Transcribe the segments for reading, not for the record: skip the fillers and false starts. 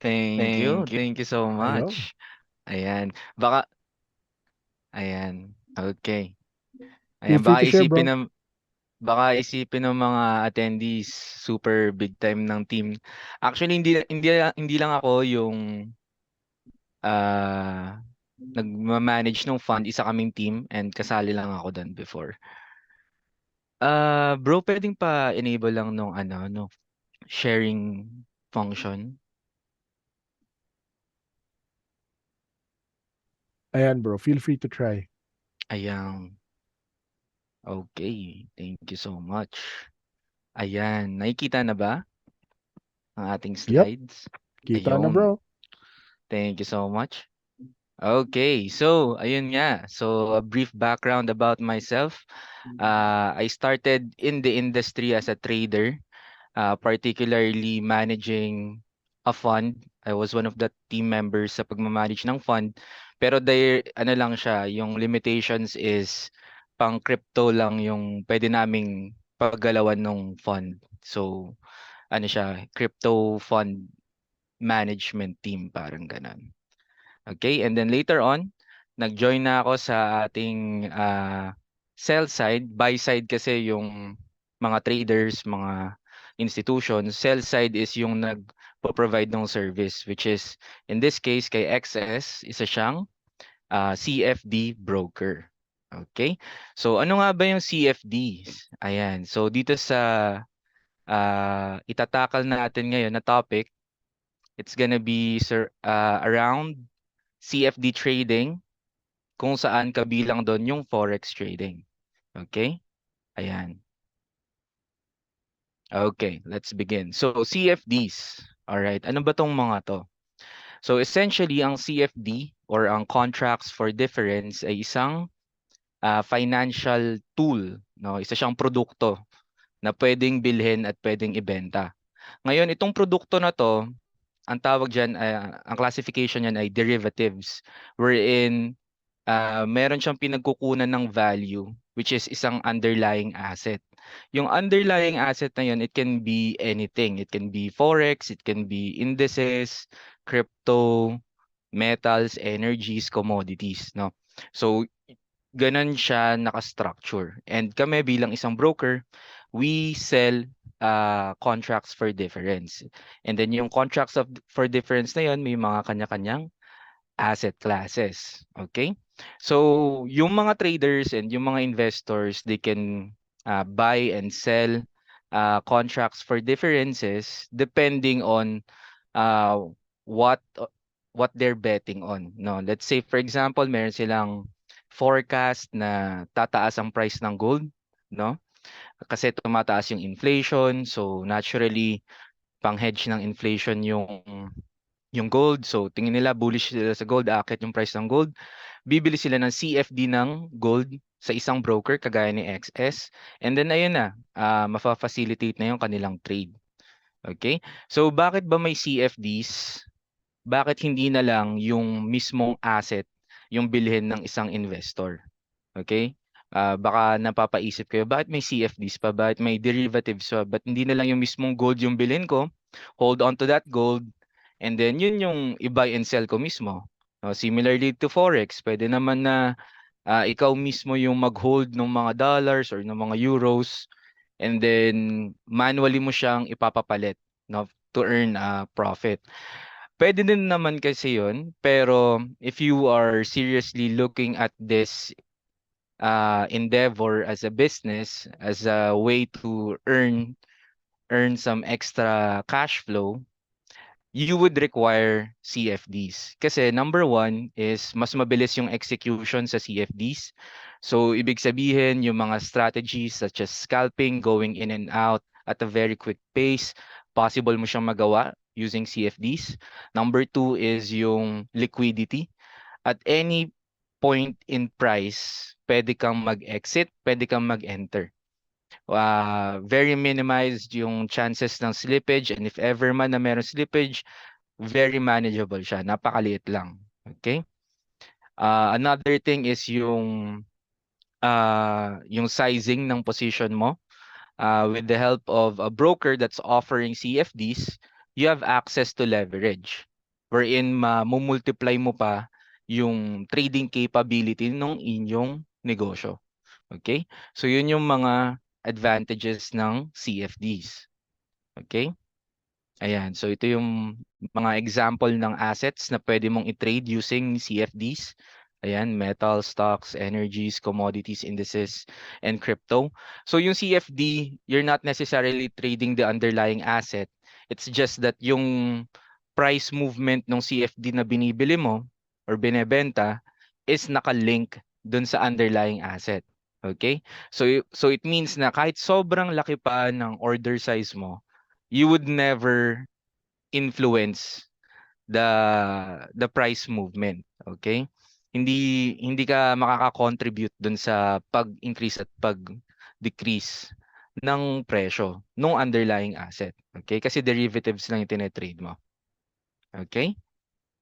Thank you. Thank you so Ayun. much. Ayan. Baka, ayan. Okay. Feel Ayan, free to share, bro. baka isipin ng mga attendees super big time ng team. Actually, hindi lang ako yung ah nagma-manage ng fund, isa kaming team and kasali lang ako doon before. Bro, pwedeng pa enable lang nung ano, no sharing function. Ayan, bro. Feel free to try. Ayan. Okay. Thank you so much. Ayan, nakikita na ba ang ating Yep. slides? Kita na, Ayun. bro. Thank you so much. Okay, so ayun nga. So a brief background about myself. I started in the industry as a trader, particularly managing a fund. I was one of the team members sa pagmamanage ng fund. Pero there, ano lang siya, yung limitations is pang crypto lang yung pwede naming paggalawan ng fund. So ano siya, crypto fund management team, parang ganun. Okay, and then later on, nag-join na ako sa ating sell side, buy side kasi yung mga traders, mga institutions, sell side is yung nagpo-provide ng service, which is in this case kay XS, isa siyang CFD broker. Okay? So ano nga ba yung CFDs? Ayan. So dito sa itatakal natin ngayon na topic, it's gonna be around CFD trading, kung saan kabilang doon yung forex trading. Okay? Ayan. Okay, let's begin. So CFDs. All right. Ano ba tong mga to? So essentially ang CFD or ang contracts for difference ay isang financial tool, no? Isa siyang produkto na pwedeng bilhin at pwedeng ibenta. Ngayon, itong produkto na to, ang tawag diyan, ang classification niyan ay derivatives, wherein meron siyang pinagkukunan ng value, which is isang underlying asset. Yung underlying asset na yun, it can be anything. It can be forex, it can be indices, crypto, metals, energies, commodities, no? So ganun siya naka-structure. And kami bilang isang broker, we sell contracts for difference. And then yung contracts for difference na yun, may mga kanya-kanyang asset classes. Okay? So, yung mga traders and yung mga investors, they can buy and sell contracts for differences depending on uh, what what they're betting on. No, let's say for example, meron silang forecast na tataas ang price ng gold, no? Kasi tumataas yung inflation, so naturally pang-hedge ng inflation yung gold. So tingin nila bullish sila sa gold, aakyat yung price ng gold. Bibili sila ng CFD ng gold sa isang broker kagaya ni XS. And then ayun na, mafa-facilitate na yung kanilang trade. Okay? So bakit ba may CFDs? Bakit hindi na lang yung mismong asset yung bilhin ng isang investor? Okay? Baka napapaisip kayo, bakit may CFDs pa? Bakit may derivatives pa? Ba't hindi na lang yung mismong gold yung bilhin ko? Hold on to that gold. And then yun yung i-buy and sell ko mismo. Similarly to Forex, pwede naman na ikaw mismo yung mag-hold ng mga dollars or ng mga euros and then manually mo siyang ipapapalit, no, to earn profit. Pwede din naman kasi yun, pero if you are seriously looking at this endeavor as a business, as a way to earn some extra cash flow, you would require CFDs. Kasi number one is mas mabilis yung execution sa CFDs. So, ibig sabihin, yung mga strategies such as scalping, going in and out at a very quick pace, possible mo siyang magawa using CFDs. Number two is yung liquidity. At any point in price, pwede kang mag-exit, pwede kang mag-enter. Very minimized yung chances ng slippage, and if ever man na meron slippage, very manageable siya. Napakaliit lang. Okay? Another thing is yung sizing ng position mo. With the help of a broker that's offering CFDs, you have access to leverage. wherein mamumultiply mo pa yung trading capability ng inyong negosyo. Okay? So yun yung mga advantages ng CFDs. Okay? Ayan. So ito yung mga example ng assets na pwede mong i-trade using CFDs. Ayan, metal, stocks, energies, commodities, indices, and crypto. So yung CFD, you're not necessarily trading the underlying asset. It's just that yung price movement ng CFD na binibili mo or binebenta is nakalink dun sa underlying asset. Okay? So it means na kahit sobrang laki pa ng order size mo, you would never influence the the price movement, okay? Hindi ka makaka-contribute dun sa pag-increase at pag-decrease ng presyo ng underlying asset, okay? Kasi derivatives lang yung tine-trade mo. Okay?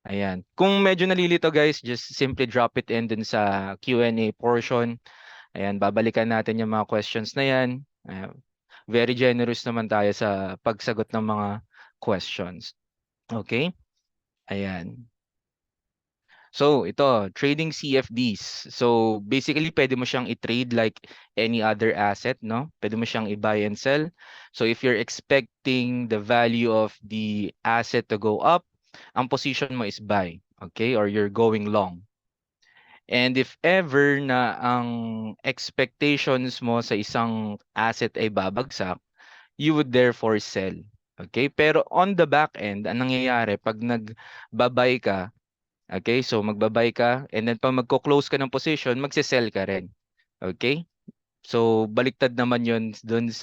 Ayan. Kung medyo nalilito guys, just simply drop it in dun sa Q&A portion. Ayan, babalikan natin yung mga questions na yan. Very generous naman tayo sa pagsagot ng mga questions. Okay? Ayan. So, ito, trading CFDs. So, basically, pwede mo siyang i-trade like any other asset, no? Pwede mo siyang i-buy and sell. So, if you're expecting the value of the asset to go up, ang position mo is buy, okay? Or you're going long. And if ever na ang expectations mo sa isang asset ay babagsak, you would therefore sell. Okay? Pero on the back end, ang nangyayari pag nagbabay ka, okay? So magbabay ka and then pag magko-close ka ng position, magse-sell ka rin. Okay? So baliktad naman 'yon doon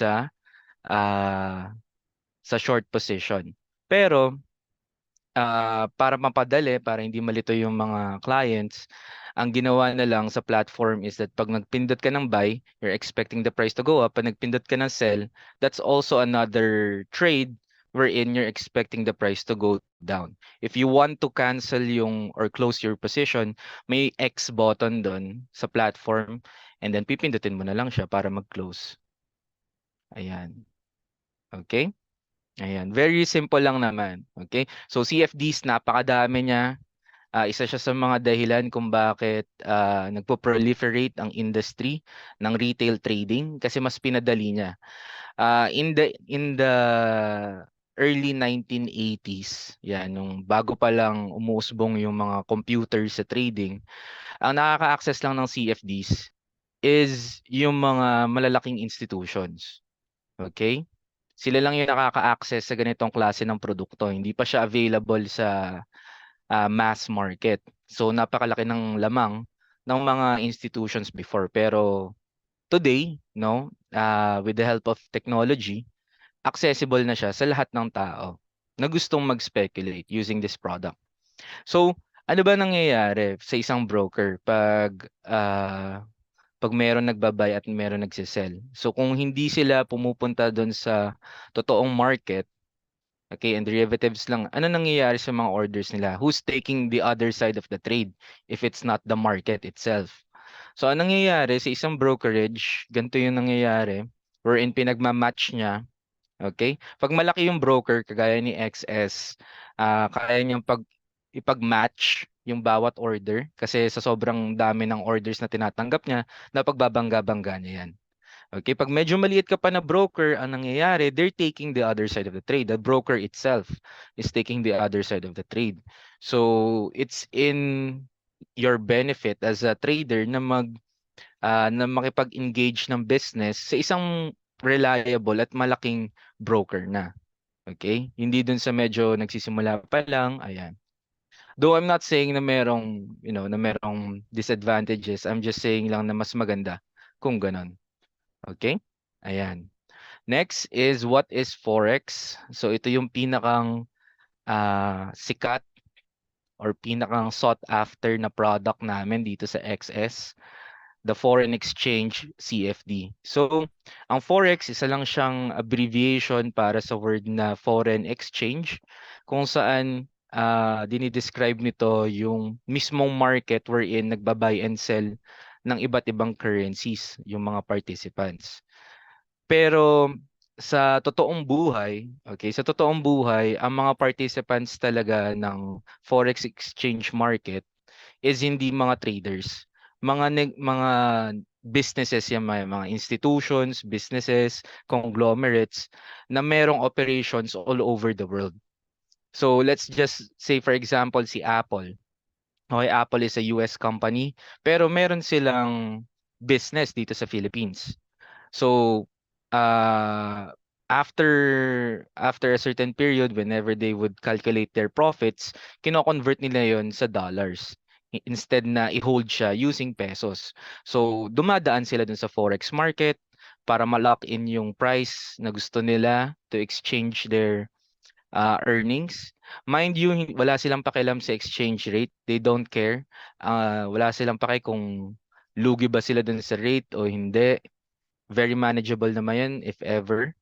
ah, sa short position. Pero para mapadali, para hindi malito yung mga clients, ang ginawa na lang sa platform is that pag nagpindot ka ng buy, you're expecting the price to go up. Pag nagpindot ka ng sell, that's also another trade wherein you're expecting the price to go down. If you want to cancel yung or close your position, may X button doon sa platform and then pipindutin mo na lang siya para mag-close. Ayan. Okay? Ayan, very simple lang naman, okay? So CFDs napakadami niya. Isa siya sa mga dahilan kung bakit nagpo-proliferate ang industry ng retail trading kasi mas pinadali niya. In the early 1980s, yan, nung bago pa lang umuusbong yung mga computers sa trading, ang nakaka-access lang ng CFDs is yung mga malalaking institutions. Okay? Sila lang yung nakaka-access sa ganitong klase ng produkto. Hindi pa siya available sa mass market. So napakalaki ng lamang ng mga institutions before. Pero today, no, with the help of technology, accessible na siya sa lahat ng tao na gustong mag-speculate using this product. So, ano ba nangyayari sa isang broker pag meron nagbabay at meron nagsisell? So kung hindi sila pumupunta doon sa totoong market, okay, and derivatives lang, ano nangyayari sa mga orders nila? Who's taking the other side of the trade if it's not the market itself? So anong nangyayari sa isang brokerage, ganito yung nangyayari, wherein pinagmamatch niya, okay? Pag malaki yung broker, kagaya ni XS, kaya niyang ipag-match yung bawat order kasi sa sobrang dami ng orders na tinatanggap niya, napagbabangga-bangga niya yan. Okay, pag medyo maliit ka pa na broker, ang nangyayari, they're taking the other side of the trade. The broker itself is taking the other side of the trade. So, it's in your benefit as a trader na na makipag-engage ng business sa isang reliable at malaking broker na. Okay? Hindi dun sa medyo nagsisimula pa lang, ayan. Though I'm not saying na na merong disadvantages, I'm just saying lang na mas maganda kung ganun. Okay? Ayan. Next is what is Forex? So ito yung pinakang sikat or pinakang sought after na product namin dito sa XS, the Foreign Exchange CFD. So ang Forex, isa lang siyang abbreviation para sa word na foreign exchange kung saan dinidescribe nito yung mismong market wherein nagba-buy and sell ng iba't ibang currencies yung mga participants. Pero sa totoong buhay, okay, sa totoong buhay, ang mga participants talaga ng forex exchange market is hindi mga traders. Mga businesses yan, mga institutions, businesses, conglomerates na merong operations all over the world. So let's just say for example si Apple. Okay, Apple is a US company pero meron silang business dito sa Philippines. So, uh, after a certain period, whenever they would calculate their profits, kino-convert nila yon sa dollars. Instead na i-hold siya using pesos. So, dumadaan sila dun sa forex market para ma-lock in yung price na gusto nila to exchange their earnings. Mind you, wala silang pakialam sa exchange rate. They don't care. Wala silang pake kung lugi ba sila dun sa rate o hindi. Very manageable naman yan if ever.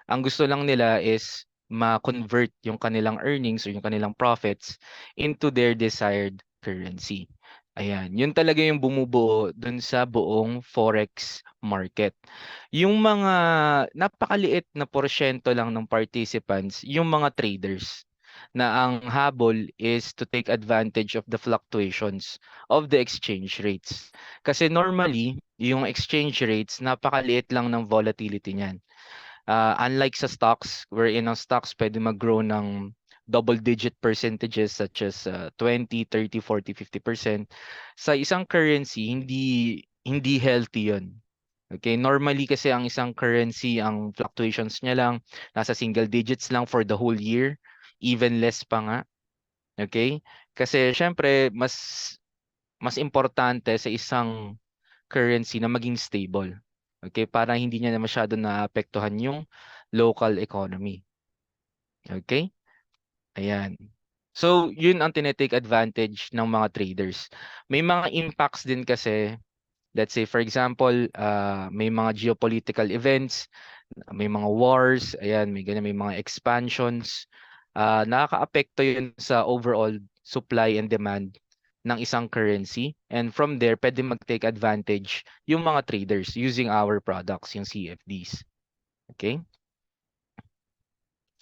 Ang gusto lang nila is ma-convert yung kanilang earnings or yung kanilang profits into their desired currency. Ayan, yun talaga yung bumubuo dun sa buong forex market. Yung mga napakaliit na porsyento lang ng participants, yung mga traders na ang habol is to take advantage of the fluctuations of the exchange rates. Kasi normally, yung exchange rates, napakaliit lang ng volatility niyan. Unlike sa stocks, wherein ang stocks pwede mag-grow ng double-digit percentages such as 20, 30, 40, 50%. Sa isang currency, hindi healthy 'yon. Okay, normally kasi ang isang currency, ang fluctuations niya lang nasa single digits lang for the whole year, even less pa nga. Okay? Kasi syempre mas importante sa isang currency na maging stable. Okay, para hindi niya na masyado naapektuhan yung local economy. Okay? Ayan. So, yun ang tinetake advantage ng mga traders. May mga impacts din kasi, let's say for example, may mga geopolitical events, may mga wars, ayan, may ganyan, may mga expansions. Nakakaapekto yun sa overall supply and demand ng isang currency. And from there, pwede mag-take advantage yung mga traders using our products, yung CFDs. Okay?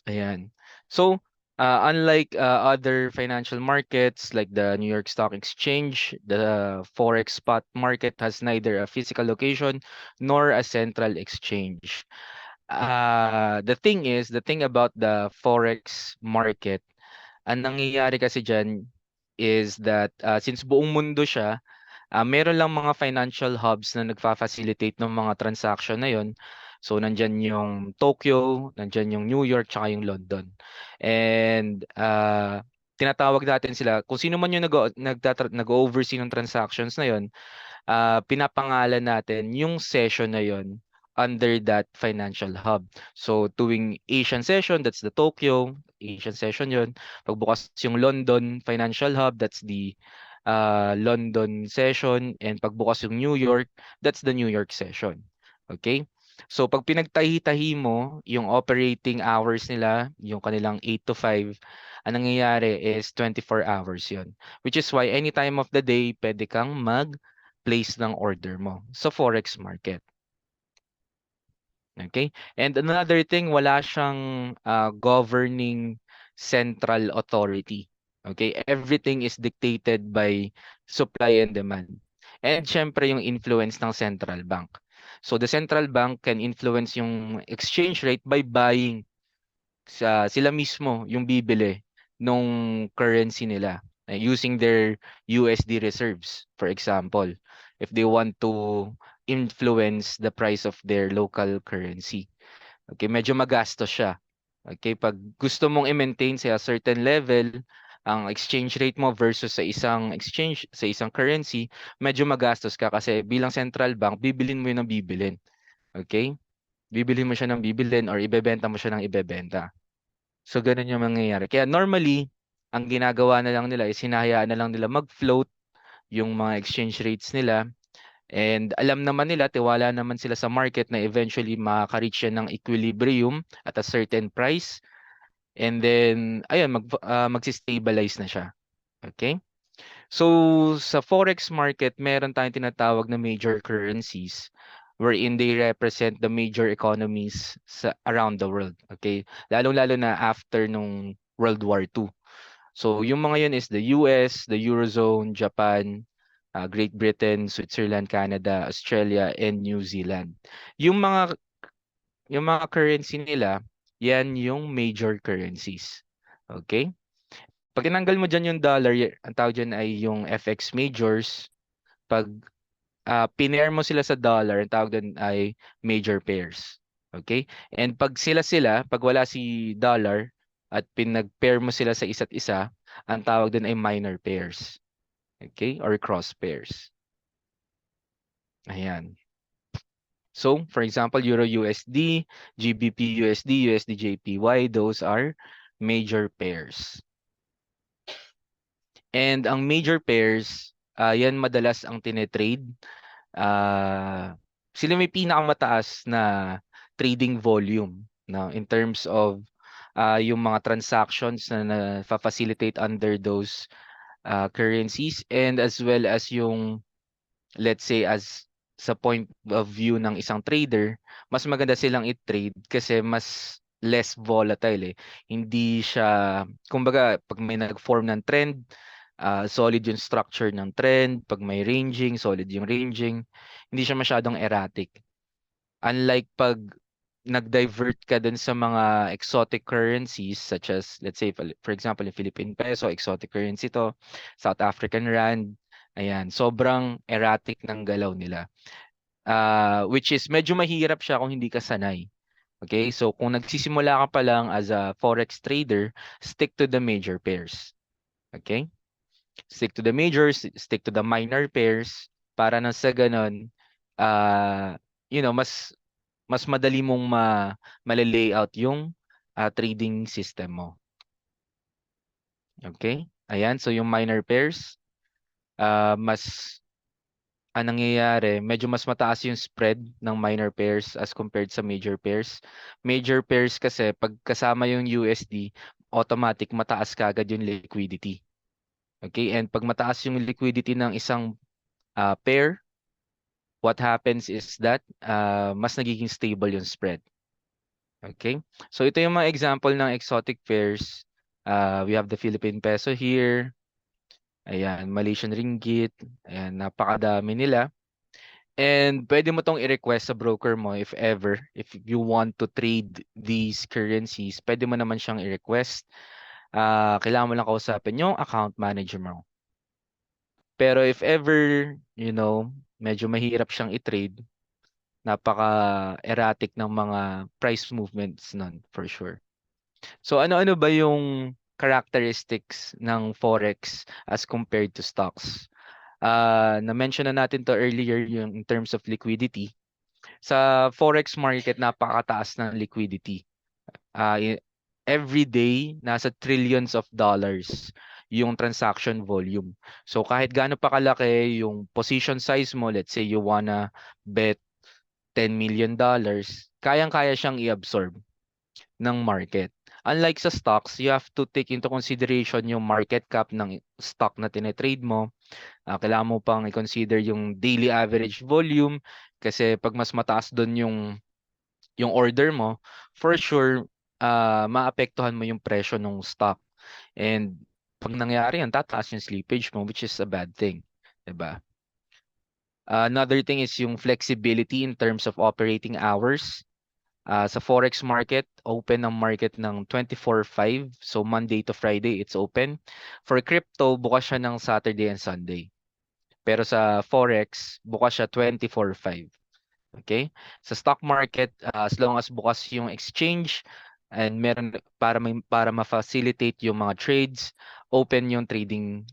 Ayan. So, unlike other financial markets like the New York Stock Exchange, the Forex spot market has neither a physical location nor a central exchange. The thing about the Forex market, ang nangyayari kasi dyan is that since buong mundo siya, meron lang mga financial hubs na nagfa-facilitate ng mga transaction na yon. So, nandyan yung Tokyo, nandyan yung New York, tsaka yung London. And tinatawag natin sila, kung sino man yung nag-oversee ng transactions na yon, pinapangalan natin yung session na yon under that financial hub. So, tuwing Asian session, that's the Tokyo, Asian session yon. Pagbukas yung London Financial Hub, that's the London session. And pagbukas yung New York, that's the New York session. Okay? So, pag pinagtahi-tahi mo yung operating hours nila, yung kanilang 8 to 5, ang nangyayari is 24 hours yon. Which is why any time of the day, pwede kang mag-place ng order mo sa Forex market. Okay? And another thing, wala siyang governing central authority. Okay? Everything is dictated by supply and demand. And syempre yung influence ng central bank. So the central bank can influence yung exchange rate by buying sila mismo yung bibili nung currency nila using their USD reserves, for example, if they want to influence the price of their local currency. Okay, medyo magastos siya. Okay, pag gusto mong i-maintain sa a certain level ang exchange rate mo versus sa isang currency, medyo magastos ka kasi bilang central bank, bibilin mo yun ng bibilin. Okay? Bibilin mo siya ng bibilin or ibebenta mo siya ng ibebenta. So, ganun yung mangyayari. Kaya normally, ang ginagawa na lang nila is hinahayaan na lang nila mag-float yung mga exchange rates nila. And alam naman nila, tiwala naman sila sa market na eventually makaka-reach yan ng equilibrium at a certain price. And then, ayun, magsi-stabilize na siya. Okay? So, sa forex market, meron tayong tinatawag na major currencies. wherein they represent the major economies around the world. Okay? Lalong-lalo na after nung World War II. So yung mga yun is the US, the Eurozone, Japan, Great Britain, Switzerland, Canada, Australia, and New Zealand. Yung mga yung mga currency nila, yan yung major currencies. Okay? Pag tinanggal mo dyan yung dollar, ang tawag dyan ay yung FX majors. Pag pinair mo sila sa dollar, ang tawag dyan ay major pairs. Okay? And pag sila-sila, pag wala si dollar at pinag-pair mo sila sa isa't isa, ang tawag dun ay minor pairs. Okay? Or cross pairs. Ayan. So, for example, Euro USD, GBP USD, USD JPY, those are major pairs. And ang major pairs, yan madalas ang tinetrade. Sila may pinakamataas na trading volume, no, in terms of yung mga transactions na na-facilitate under those currencies, and as well as yung, let's say, as sa point of view ng isang trader, mas maganda silang i-trade kasi mas less volatile eh. Hindi siya, kumbaga, pag may nag-form ng trend, solid yung structure ng trend. Pag may ranging, solid yung ranging. Hindi siya masyadong erratic. Unlike pag nag-divert ka dun sa mga exotic currencies such as, let's say, for example, yung Philippine peso, exotic currency to, South African rand, ayan, sobrang erratic ng galaw nila. Which is medyo mahirap siya kung hindi ka sanay. Okay? So, kung nagsisimula ka pa lang as a forex trader, stick to the major pairs. Okay? Stick to the majors, stick to the minor pairs para nang sa ganun, mas madali mong mali-layout yung trading system mo. Okay? Ayan, so yung minor pairs, ang nangyayari, medyo mas mataas yung spread ng minor pairs as compared sa major pairs. Major pairs kasi pag kasama yung USD, automatic mataas kaagad yung liquidity. Okay? And pag mataas yung liquidity ng isang pair, what happens is that mas nagiging stable yung spread. Okay? So ito yung mga example ng exotic pairs. We have the Philippine peso here. Ayan, Malaysian ringgit. Ayan, napakadami nila. And pwede mo tong i-request sa broker mo if ever, if you want to trade these currencies, pwede mo naman siyang i-request. Kailangan mo lang kausapin yung account manager mo. Pero if ever, medyo mahirap siyang i-trade, napaka-erratic ng mga price movements nun, for sure. So ano-ano ba yung characteristics ng forex as compared to stocks? Na-mention na natin to earlier yung in terms of liquidity. Sa forex market, napakataas ng liquidity. Every day, nasa trillions of dollars yung transaction volume. So kahit gaano pa kalaki yung position size mo, let's say you wanna bet $10 million, kayang-kaya siyang i-absorb ng market. Unlike sa stocks, you have to take into consideration yung market cap ng stock na tinetrade mo. Kailangan mo pang i-consider yung daily average volume kasi pag mas mataas doon yung order mo, for sure, maapektuhan mo yung presyo ng stock. And pag nangyari yan, tataas yung slippage mo, which is a bad thing. Diba? Another thing is yung flexibility in terms of operating hours. Sa forex market, open ang market ng 24/5. So Monday to Friday, it's open. For crypto, bukas siya ng Saturday and Sunday. Pero sa forex, bukas siya 24/5. Okay? Sa stock market, as long as bukas yung exchange and meron para ma-facilitate yung mga trades, open yung trading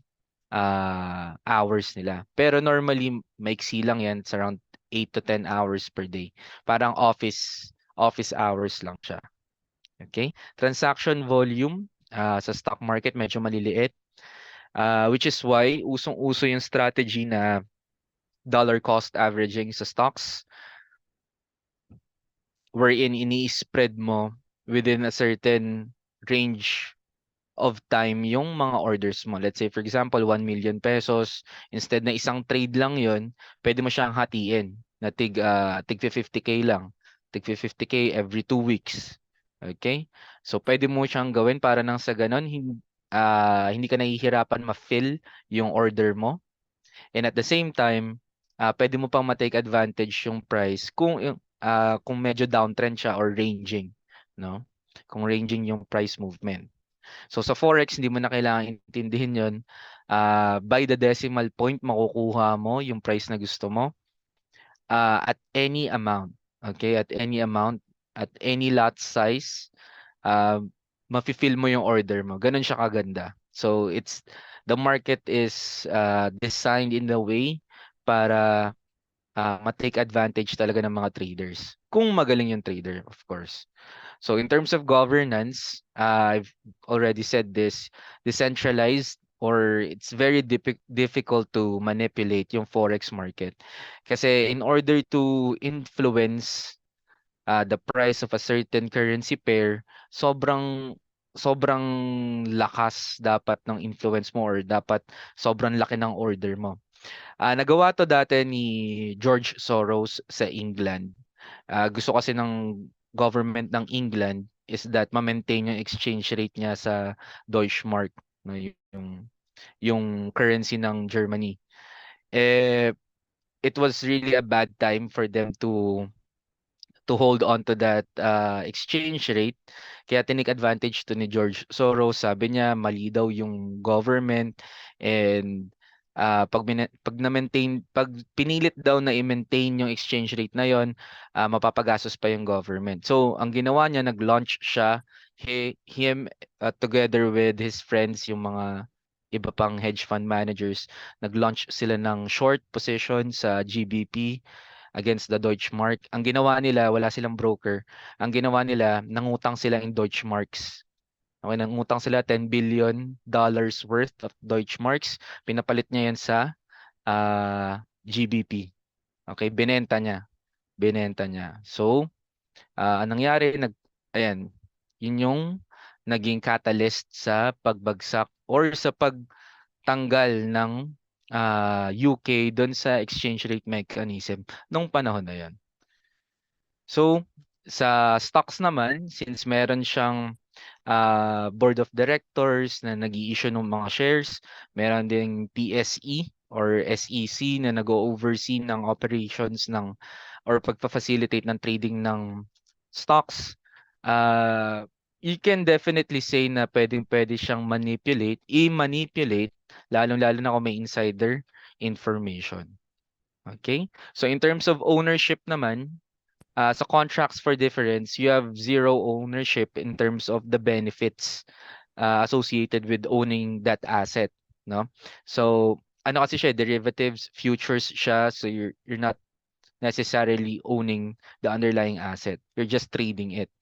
hours nila. Pero normally maiksi lang yan, it's around 8 to 10 hours per day. Parang office hours lang siya. Okay? Transaction volume sa stock market medyo maliliit. Which is why usong-uso yung strategy na dollar cost averaging sa stocks, wherein ini-spread mo within a certain range of time yung mga orders mo. Let's say, for example, 1 million pesos. Instead na isang trade lang yon, pwede mo siyang hatiin. na tig 50K lang. Tig 50K every 2 weeks. Okay? So pwede mo siyang gawin para nang sa ganun hindi ka nahihirapan ma-fill yung order mo. And at the same time, pwede mo pang ma-take advantage yung price kung medyo downtrend siya or ranging, no? Kung ranging yung price movement. So sa forex hindi mo na kailangang intindihin 'yon. By the decimal point makukuha mo yung price na gusto mo at any amount. Okay, at any amount, at any lot size, uh, mafi-fill mo yung order mo. Ganun siya kaganda. So the market is designed in the way para ma-take advantage talaga ng mga traders. Kung magaling yung trader, of course. So in terms of governance, I've already said this, decentralized or it's very difficult to manipulate yung forex market. Kasi in order to influence the price of a certain currency pair, sobrang sobrang lakas dapat ng influence mo or dapat sobrang laki ng order mo. Nagawa to dati ni George Soros sa England. Gusto kasi ng government ng England is that ma-maintain yung exchange rate niya sa Deutschmark, no, yung currency ng Germany. Eh, it was really a bad time for them to hold on to that exchange rate. Kaya tinik advantage to ni George Soros. Sabi niya mali daw yung government and pag na-maintain, pag pinilit daw na i-maintain yung exchange rate na yon, mapapagastos pa yung government. So, ang ginawa niya, nag-launch siya, him together with his friends, yung mga iba pang hedge fund managers, nag-launch sila ng short position sa GBP against the Deutschmark. Ang ginawa nila, wala silang broker. Ang ginawa nila, nangutang sila in Deutschmarks. Okay, nangutang sila $10 billion worth of Deutschmarks. Pinapalit niya yan sa GBP. Okay, binenta niya. Binenta niya. So, anong nangyari, ayan, yun yung naging catalyst sa pagbagsak or sa pagtanggal ng UK doon sa exchange rate mechanism nung panahon na yan. So, sa stocks naman, since meron siyang board of directors na nag-i-issue ng mga shares, meron ding PSE or SEC na nag-oversee ng operations ng or pagpa-facilitate ng trading ng stocks. You can definitely say na pwedeng-pwede siyang i-manipulate, lalong-lalo na kung may insider information. Okay? So in terms of ownership naman, sa contracts for difference, you have zero ownership in terms of the benefits associated with owning that asset, no? So, ano kasi siya, derivatives, futures siya, so you're not necessarily owning the underlying asset. You're just trading it.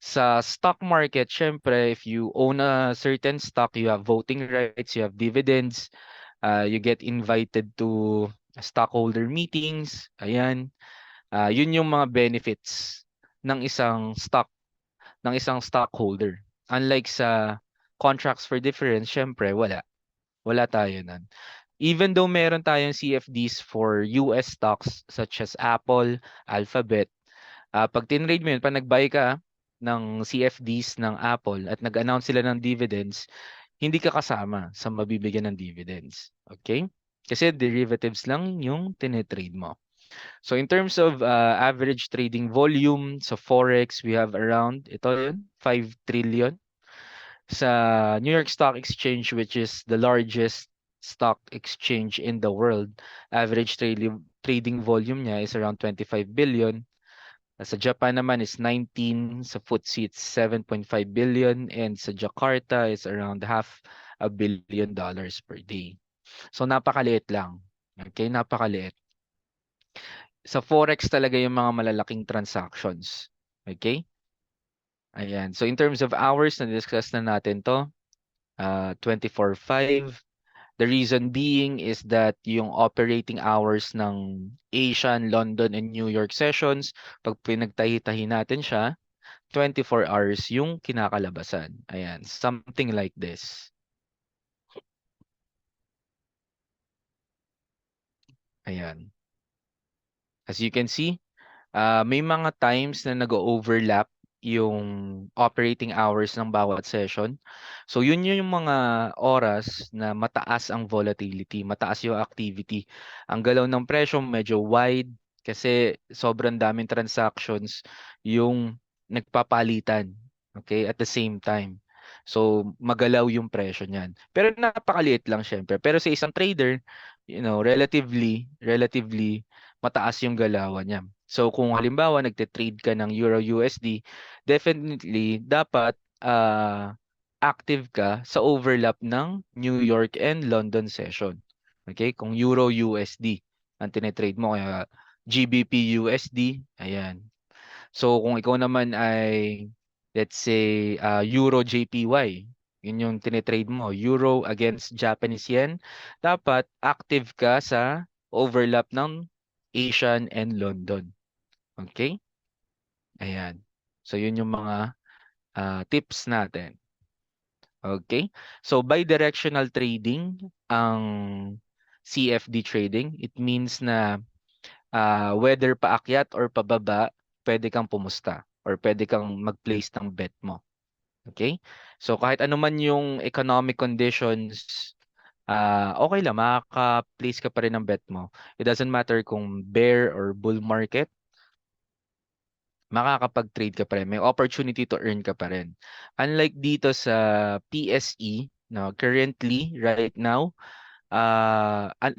Sa stock market, syempre, if you own a certain stock, you have voting rights, you have dividends, you get invited to stockholder meetings, ayan. Yun yung mga benefits ng isang stockholder. Unlike sa contracts for difference, syempre wala. Wala tayo nun. Even though meron tayong CFDs for US stocks such as Apple, Alphabet, pag tinrade mo yun, pag nag-buy ka ng CFDs ng Apple at nag-announce sila ng dividends, hindi ka kasama sa mabibigyan ng dividends. Okay? Kasi derivatives lang yung tinitrade mo. So in terms of average trading volume sa Forex, we have around, ito yun, 5 trillion. Sa New York Stock Exchange, which is the largest stock exchange in the world, average trading volume niya is around 25 billion. Sa Japan naman is 19, sa FTSE it's 7.5 billion, and sa Jakarta is around $500 million per day. So napakaliit lang. Okay, napakaliit. Sa Forex talaga yung mga malalaking transactions. Okay? Ayan. So in terms of hours, na-discuss na natin to. 24/5. The reason being is that yung operating hours ng Asian, London, and New York sessions, pag pinagtahi-tahi natin siya, 24 hours yung kinakalabasan. Ayan. Something like this. Ayan. As you can see, may mga times na nag-overlap yung operating hours ng bawat session. So yun yung mga oras na mataas ang volatility, mataas yung activity. Ang galaw ng presyo medyo wide kasi sobrang daming transactions yung nagpapalitan, okay, at the same time. So magalaw yung presyo niyan. Pero napakaliit lang syempre. Pero sa isang trader, relatively mataas yung galawan niya. So kung halimbawa nagte-trade ka ng Euro USD, definitely dapat active ka sa overlap ng New York and London session. Okay? Kung Euro USD ang tinetrade mo, kaya GBP USD, ayan. So kung ikaw naman ay let's say Euro JPY, yun yung tinetrade mo, Euro against Japanese Yen, dapat active ka sa overlap ng Asian and London. Okay? Ayan. So yun yung mga tips natin. Okay? So bidirectional trading ang CFD trading, it means na whether paakyat or pababa, pwede kang pumusta or pwede kang mag-place ng bet mo. Okay? So kahit ano man yung economic conditions, okay lang, makaka-place ka pa rin ng bet mo. It doesn't matter kung bear or bull market, makakapag-trade ka pa rin. May opportunity to earn ka pa rin. Unlike dito sa PSE, no, currently, right now,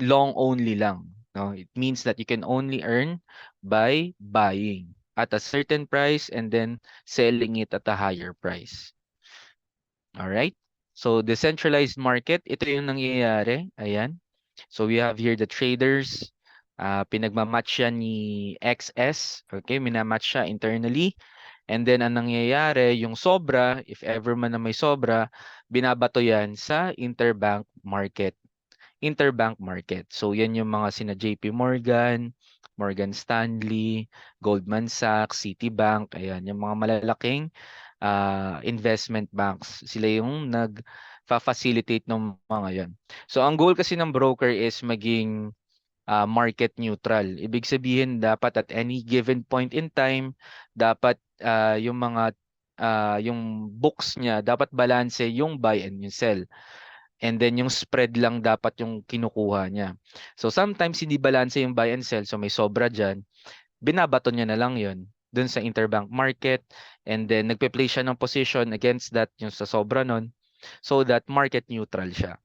long only lang. No? It means that you can only earn by buying at a certain price and then selling it at a higher price. Alright? So, decentralized market, ito yung nangyayari. Ayan. So, we have here the traders. Pinagmamatch siya ni XS. Okay, minamatch siya internally. And then, ang nangyayari, yung sobra, if ever man na may sobra, binabato yan sa interbank market. So yan yung mga sina JP Morgan, Morgan Stanley, Goldman Sachs, Citibank, ayan, yung mga malalaking investment banks. Sila yung nag-facilitate ng mga yan. So ang goal kasi ng broker is maging market neutral. Ibig sabihin dapat at any given point in time, dapat yung books niya dapat balanse yung buy and yung sell. And then yung spread lang dapat yung kinukuha niya. So sometimes hindi balanse yung buy and sell, so may sobra diyan, binabato niya na lang 'yon dun sa interbank market, and then nagpe-play siya ng position against that yung sa sobra nun, so that market neutral siya.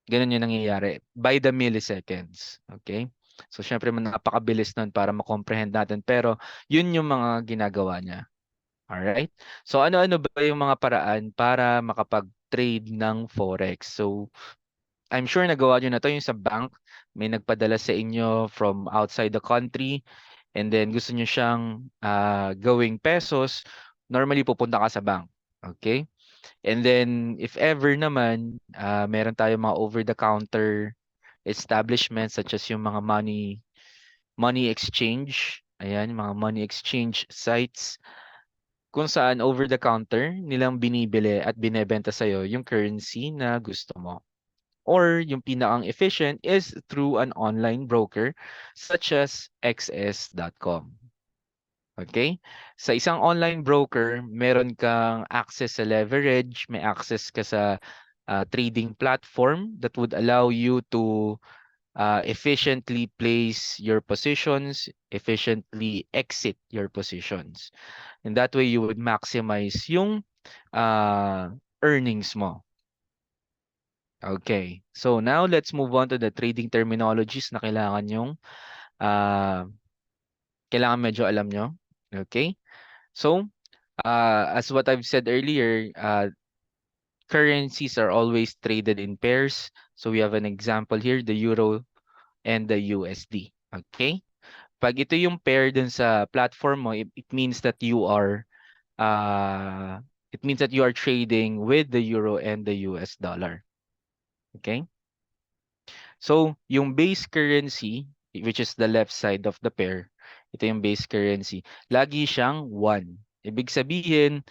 Ganun yung nangyayari by the milliseconds. Okay? So syempre napakabilis nun para ma-comprehend natin, pero yun yung mga ginagawa niya. Alright? So ano-ano ba yung mga paraan para makapag-trade ng forex? So I'm sure nagawa niyo na 'to, yung sa bank, may nagpadala sa inyo from outside the country and then gusto niyo siyang gawing pesos, normally pupunta ka sa bank. Okay? And then if ever naman, meron tayong mga over-the-counter establishments such as yung mga money exchange, ayan, mga money exchange sites kung saan over the counter nilang binibili at binebenta sa'yo yung currency na gusto mo. Or yung pinakang efficient is through an online broker such as xs.com. Okay? Sa isang online broker, meron kang access sa leverage, may access ka sa trading platform that would allow you to efficiently place your positions, efficiently exit your positions. And that way, you would maximize yung earnings mo. Okay. So now, let's move on to the trading terminologies na uh, kailangan medyo alam nyo. Okay. So, as what I've said earlier, currencies are always traded in pairs. So we have an example here, the euro and the USD. Okay? Pag ito yung pair dun sa platform mo, it means that uh, you are trading with the euro and the US dollar. Okay? So, yung base currency, which is the left side of the pair, ito yung base currency, lagi siyang 1. Ibig sabihin,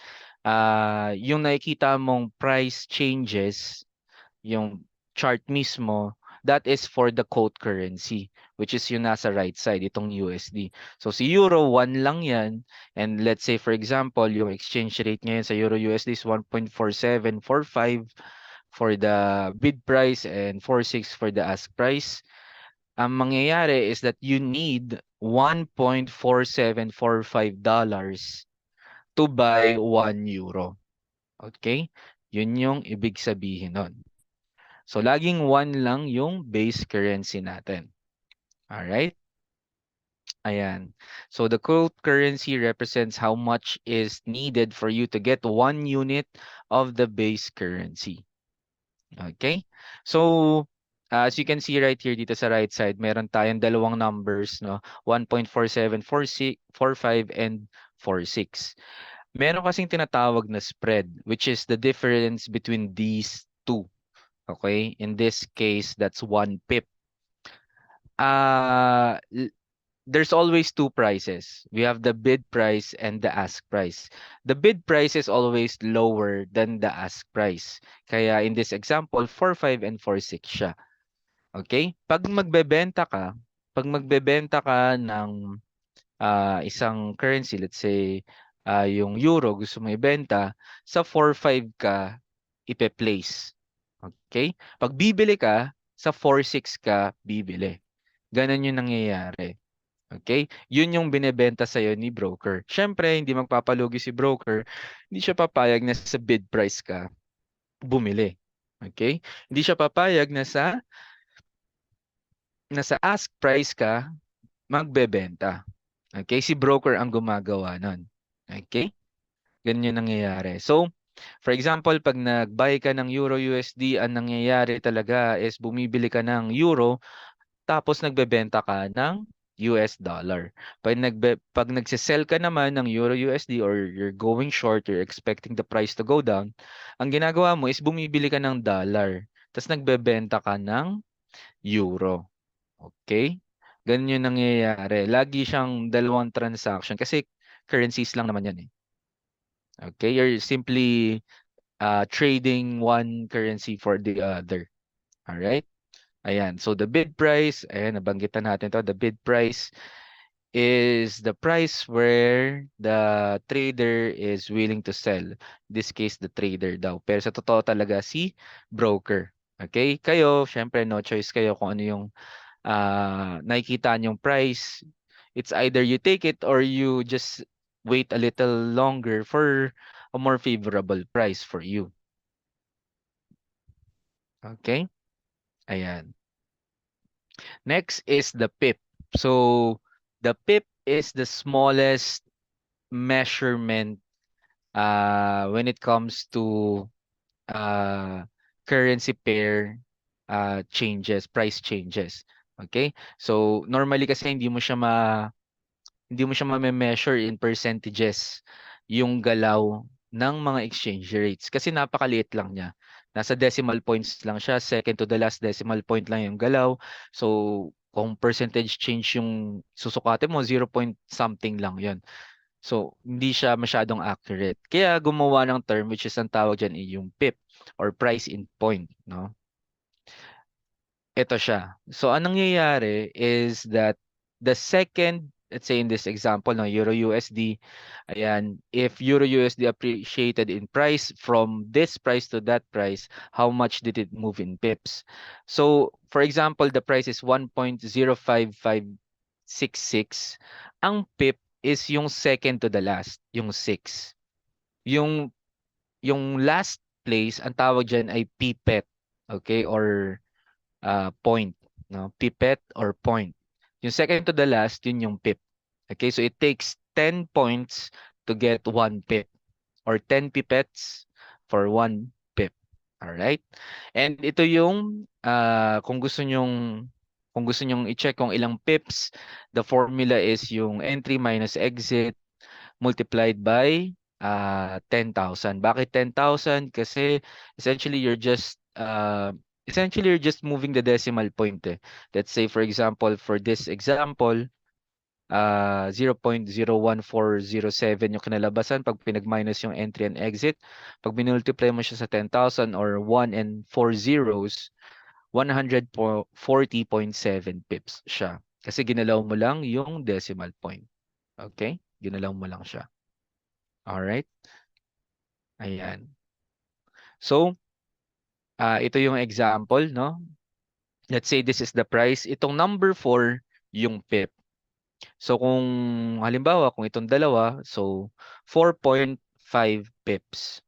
yung nakikita mong price changes, yung chart mismo, that is for the quote currency, which is yung nasa right side, itong USD. So si Euro, 1 lang yan. And let's say for example, yung exchange rate ngayon sa Euro USD is 1.4745 for the bid price and 46 for the ask price. Ang mangyayari is that you need $1.4745 to buy 1 euro. Okay? Yun yung ibig sabihin nun. So, laging 1 lang yung base currency natin. Alright? Ayan. So, the quote currency represents how much is needed for you to get 1 unit of the base currency. Okay? So, as you can see right here dito sa right side, meron tayong dalawang numbers, no? 1.4745 and 46. Meron kasing tinatawag na spread, which is the difference between these two. Okay? In this case, that's 1 pip. Uh, l- there's always two prices. We have the bid price and the ask price. The bid price is always lower than the ask price. Kaya in this example, 4.5 and 4.6 siya. Okay? Pag magbebenta ka ng isang currency, let's say yung euro gusto mo ibenta, sa 4.5 ka ipe-place. Okay? Pag bibili ka, sa 4.6 ka bibili. Ganon yung nangyayari. Okay? Yun yung binebenta sa'yo ni broker. Siyempre, hindi magpapalugi si broker. Hindi siya papayag na sa bid price ka bumili. Okay? Hindi siya papayag na sa ask price ka magbebenta. Okay? Si broker ang gumagawa nun. Okay? Ganyan yung nangyayari. So, for example, pag nag-buy ka ng Euro USD, ang nangyayari talaga is bumibili ka ng Euro tapos nagbebenta ka ng US dollar. Pag nagse-sell ka naman ng Euro USD or you're going short, you're expecting the price to go down, ang ginagawa mo is bumibili ka ng dollar. Tapos nagbebenta ka ng euro. Okay? Ganun yung nangyayari. Lagi siyang dalawang transaction kasi currencies lang naman yan eh. Okay? You're simply trading one currency for the other. Alright? Ayan. So the bid price, ayan, nabanggitan natin to. The bid price is the price where the trader is willing to sell. In this case, the trader daw. Pero sa totoo talaga, si broker. Okay? Kayo, syempre, no choice kayo kung ano yung nakikita niyong price. It's either you take it or you just wait a little longer for a more favorable price for you. Okay? Ayan. Next is the pip. So, the pip is the smallest measurement when it comes to uh, currency pair price changes. Okay? So, normally kasi hindi mo siya ma-measure in percentages yung galaw ng mga exchange rates kasi napakaliit lang niya. Nasa decimal points lang siya, second to the last decimal point lang yung galaw. So, kung percentage change yung susukatin mo, 0 point something lang yun. So, hindi siya masyadong accurate. Kaya gumawa ng term which is ang tawag dyan ay yung PIP or price in point, no? Ito siya. So, anong nangyayari is that the second, let's say in this example, no, Euro USD, ayan, if Euro USD appreciated in price from this price to that price, how much did it move in pips? So, for example, the price is 1.05566. Ang pip is yung second to the last, yung 6. Yung, yung last place, ang tawag dyan ay pipet, okay, or point, no? Pipet or point. Yung second to the last, yun yung pip. Okay, so it takes 10 points to get 1 pip or 10 pipettes for 1 pip. All right? And ito yung kung gusto nyong i-check kung ilang pips, the formula is yung entry minus exit multiplied by 10,000. Bakit 10,000? Kasi essentially you're just moving the decimal point eh. Let's say for example, for this example, 0.01407 yung kinalabasan pag pinag-minus yung entry and exit. Pag minultiply mo siya sa 10,000 or 1 and 4 zeros, 140.7 pips siya. Kasi ginalaw mo lang yung decimal point. Okay? Ginalaw mo lang siya. Alright? Ayan. So, ito yung example, no? Let's say this is the price. Itong number 4, yung pip. So, kung halimbawa, kung itong dalawa, so 4.5 pips.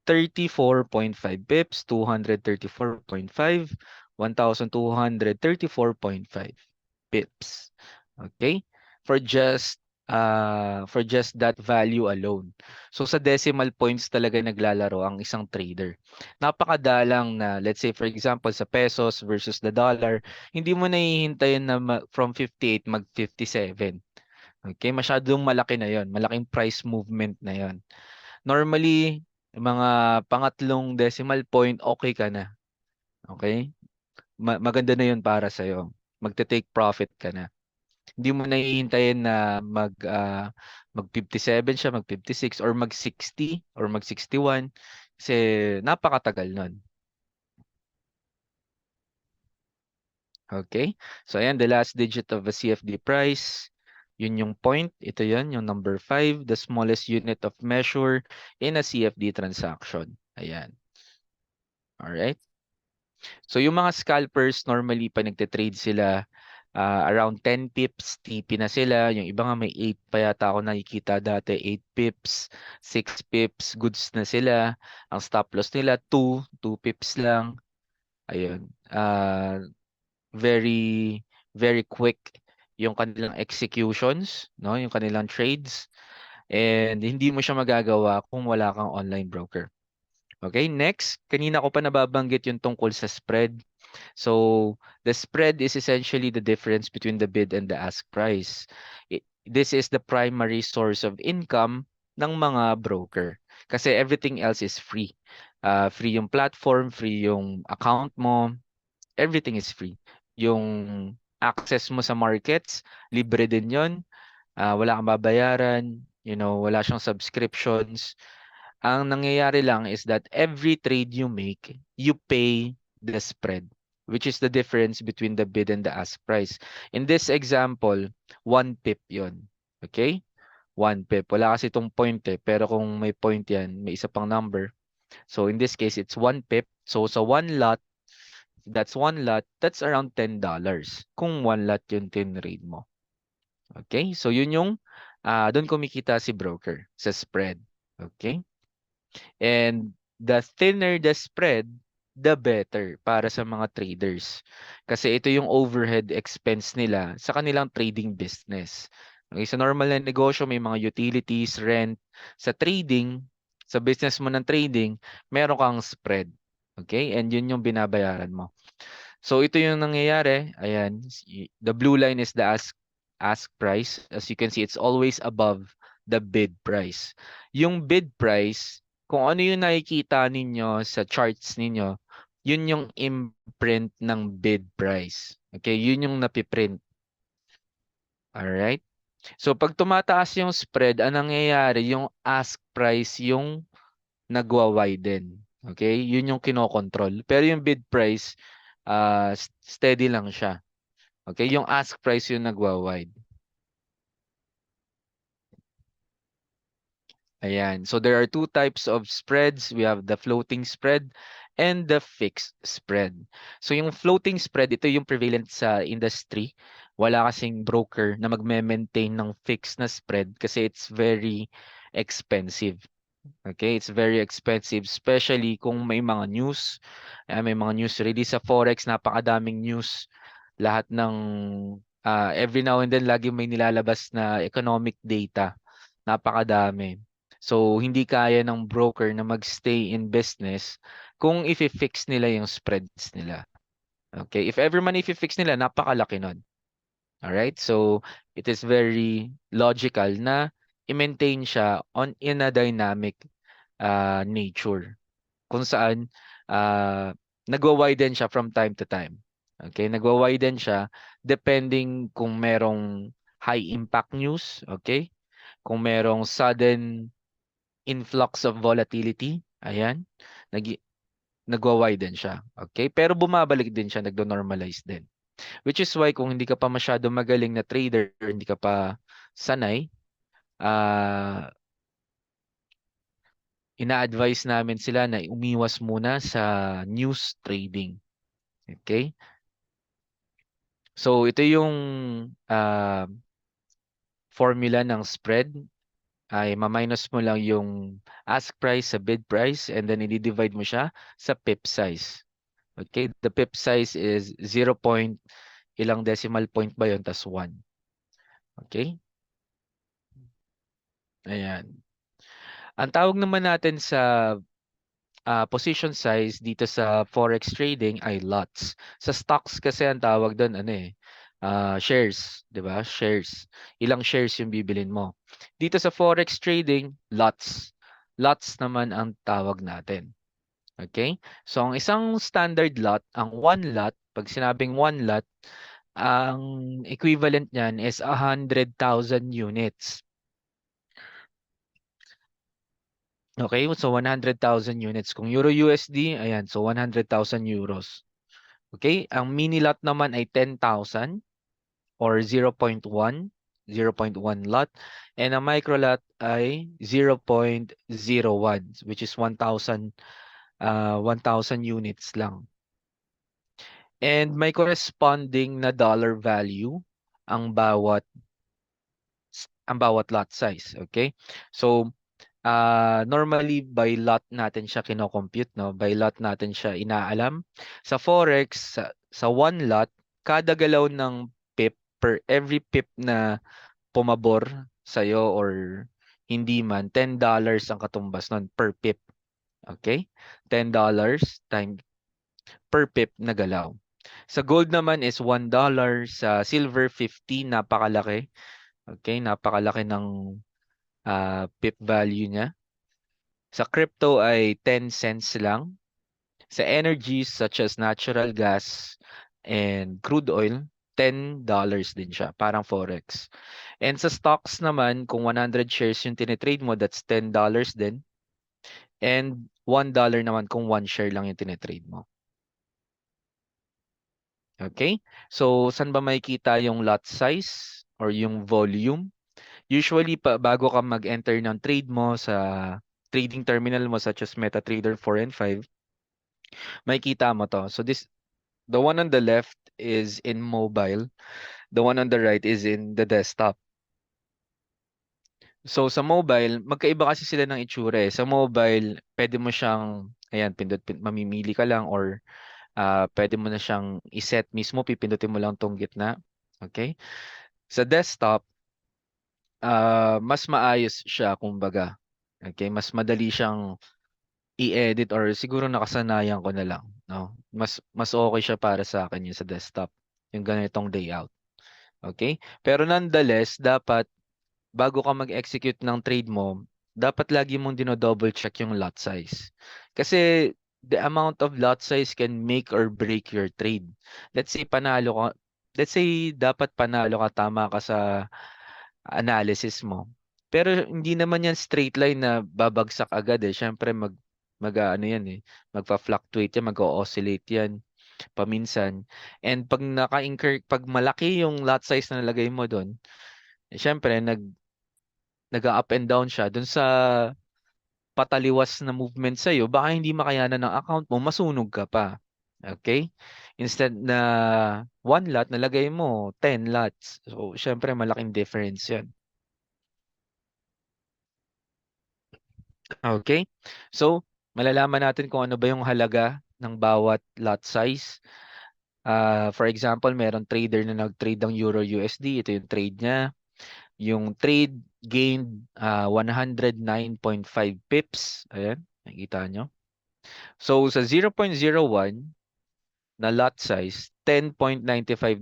34.5 pips, 234.5, 1,234.5 pips. Okay? For just that value alone. So sa decimal points talaga naglalaro ang isang trader. Napakadalang na, let's say for example sa pesos versus the dollar, hindi mo nahihintayin na from 58 mag 57. Okay, masyadong malaki na 'yon. Malaking price movement na 'yon. Normally, mga pangatlong decimal point, okay ka na. Okay? Maganda na 'yun para sa Magte-take profit ka na. Hindi mo na hihintayin na mag 57 siya, mag 56 or mag 60 or mag 61 kasi napakatagal nun. Okay? So ayan, the last digit of a CFD price, yun yung point. Ito yun, yung number 5, the smallest unit of measure in a CFD transaction. Ayan. Alright? So yung mga scalpers, normally pa nagte-trade sila around 10 pips, TP na sila. Yung iba nga may 8 pa yata ako nakikita dati, 8 pips, 6 pips, goods na sila. Ang stop loss nila, 2 pips lang. Ayun. Very, very quick yung kanilang executions, no? Yung kanilang trades. And hindi mo siya magagawa kung wala kang online broker. Okay, next, kanina ko pa nababanggit yung tungkol sa spread. So, the spread is essentially the difference between the bid and the ask price. This is the primary source of income ng mga broker. Kasi everything else is free. Free yung platform, free yung account mo, everything is free. Yung access mo sa markets, libre din yon. Wala kang babayaran, wala siyang subscriptions. Ang nangyayari lang is that every trade you make, you pay the spread, which is the difference between the bid and the ask price. In this example, 1 pip yon. Okay? 1 pip. Wala kasi itong point pero kung may point yan, may isa pang number. So in this case, it's 1 pip. So sa 1 lot, that's around $10 kung 1 lot yung tin-trade mo. Okay? So yun yung doon kumikita si broker sa spread. Okay? And the thinner the spread, the better para sa mga traders. Kasi ito yung overhead expense nila sa kanilang trading business. Okay, sa normal na negosyo, may mga utilities, rent. Sa trading, sa business mo ng trading, meron kang spread. Okay? And yun yung binabayaran mo. So ito yung nangyayari. Ayan, the blue line is the ask price. As you can see, it's always above the bid price. Yung bid price, kung ano yung nakikita ninyo sa charts ninyo, yun yung imprint ng bid price. Okay, yun yung napiprint. Alright? So pag tumataas yung spread, anong nangyayari? Yung ask price yung nagwa-widen. Okay? Yun yung kinokontrol. Pero yung bid price, steady lang siya. Okay? Yung ask price yung nagwa-wide. Ayan. So there are two types of spreads. We have the floating spread and the fixed spread. So yung floating spread, ito yung prevalent sa industry. Wala kasing broker na magme-maintain ng fixed na spread kasi it's very expensive. Okay, it's very expensive, especially kung may mga news. May mga news release sa Forex, napakadaming news. Lahat ng every now and then lagi may nilalabas na economic data. Napakadami. So hindi kaya ng broker na magstay in business kung i-fix nila yung spreads nila. Okay, if ever man i-fix nila, napakalaki nun. Alright? So it is very logical na i-maintain siya in a dynamic nature kung saan nagwa-widen siya from time to time. Okay, nagwa-widen siya depending kung merong high impact news, okay? Kung merong sudden influx of volatility, ayan. nagwa-widen siya. Okay? Pero bumabalik din siya, nagdo-normalize din. Which is why kung hindi ka pa masyado magaling na trader, hindi ka pa sanay, ah ina-advise namin sila na umiwas muna sa news trading. Okay? So ito yung ah, formula ng spread. Ay ma-minus mo lang yung ask price sa bid price and then i-divide mo siya sa pip size. Okay? The pip size is 0 point ilang decimal point ba yun tas 1. Okay? Ayan. Ang tawag naman natin sa position size dito sa forex trading ay lots. Sa stocks kasi ang tawag doon ano shares, 'di ba? Shares. Ilang shares yung bibilin mo. Dito sa forex trading, lots. Lots naman ang tawag natin. Okay? So ang isang standard lot, ang one lot, pag sinabing one lot, ang equivalent niyan is 100,000 units. Okay, so 100,000 units. Kung Euro USD, ayan, so 100,000 euros. Okay, ang mini lot naman ay 10,000 or 0.1, 0.1 lot. And ang micro lot ay 0.01, which is 1,000 units lang. And may corresponding na dollar value ang bawat lot size. Okay, so normally by lot natin siya kino-compute, no? By lot natin siya inaalam. Sa forex, sa one lot, kada galaw ng pip per every pip na pumabor sa'yo or hindi man, $10 ang katumbas nun per pip. Okay? $10 time per pip na galaw. Sa gold naman is $1, sa silver 50, napakalaki. Okay, napakalaki ng pip value niya. Sa crypto ay 10 cents lang. Sa energies such as natural gas and crude oil, $10 din siya, parang forex. And sa stocks naman, kung 100 shares yung tinitrade mo, that's $10 din. And $1 naman kung 1 share lang yung tinitrade mo. Okay? So, saan ba makikita yung lot size or yung volume? Usually, bago ka mag-enter ng trade mo sa trading terminal mo such as MetaTrader 4 and 5, makikita mo to. So the one on the left is in mobile, the one on the right is in the desktop. So sa mobile, magkaiba kasi sila ng itsura eh. Sa mobile, pwede mo siyang, ayan, mamimili ka lang or pwede mo na siyang iset mismo, pipindutin mo lang tong gitna. Okay? Sa desktop, mas maayos siya kumbaga. Okay, mas madali siyang i-edit or siguro nakasanayan ko na lang, no? Mas okay siya para sa akin yung sa desktop, yung ganitong layout. Okay? Pero nonetheless, dapat bago ka mag-execute ng trade mo, dapat lagi mong dino-double check yung lot size. Kasi the amount of lot size can make or break your trade. Let's say panalo ka, let's say dapat panalo ka, tama ka sa analysis mo. Pero hindi naman yan straight line na babagsak agad eh. Syempre ano yan eh, magfa-fluctuate yan, mag-oscillate yan paminsan. And pag malaki yung lot size na nalagay mo doon, eh, syempre nag-up and down siya dun sa pataliwas na movement sa'yo, baka hindi makayanan ng account mo, masunog ka pa. Okay? Instead na one lot, nalagay mo 10 lots. So, syempre malaking difference yan. Okay? So, malalaman natin kung ano ba yung halaga ng bawat lot size. For example, meron trader na nag-trade ng Euro USD. Ito yung trade niya. Yung trade gained 109.5 pips. Ayan, nakikita nyo. So, sa 0.01 na lot size, $10.95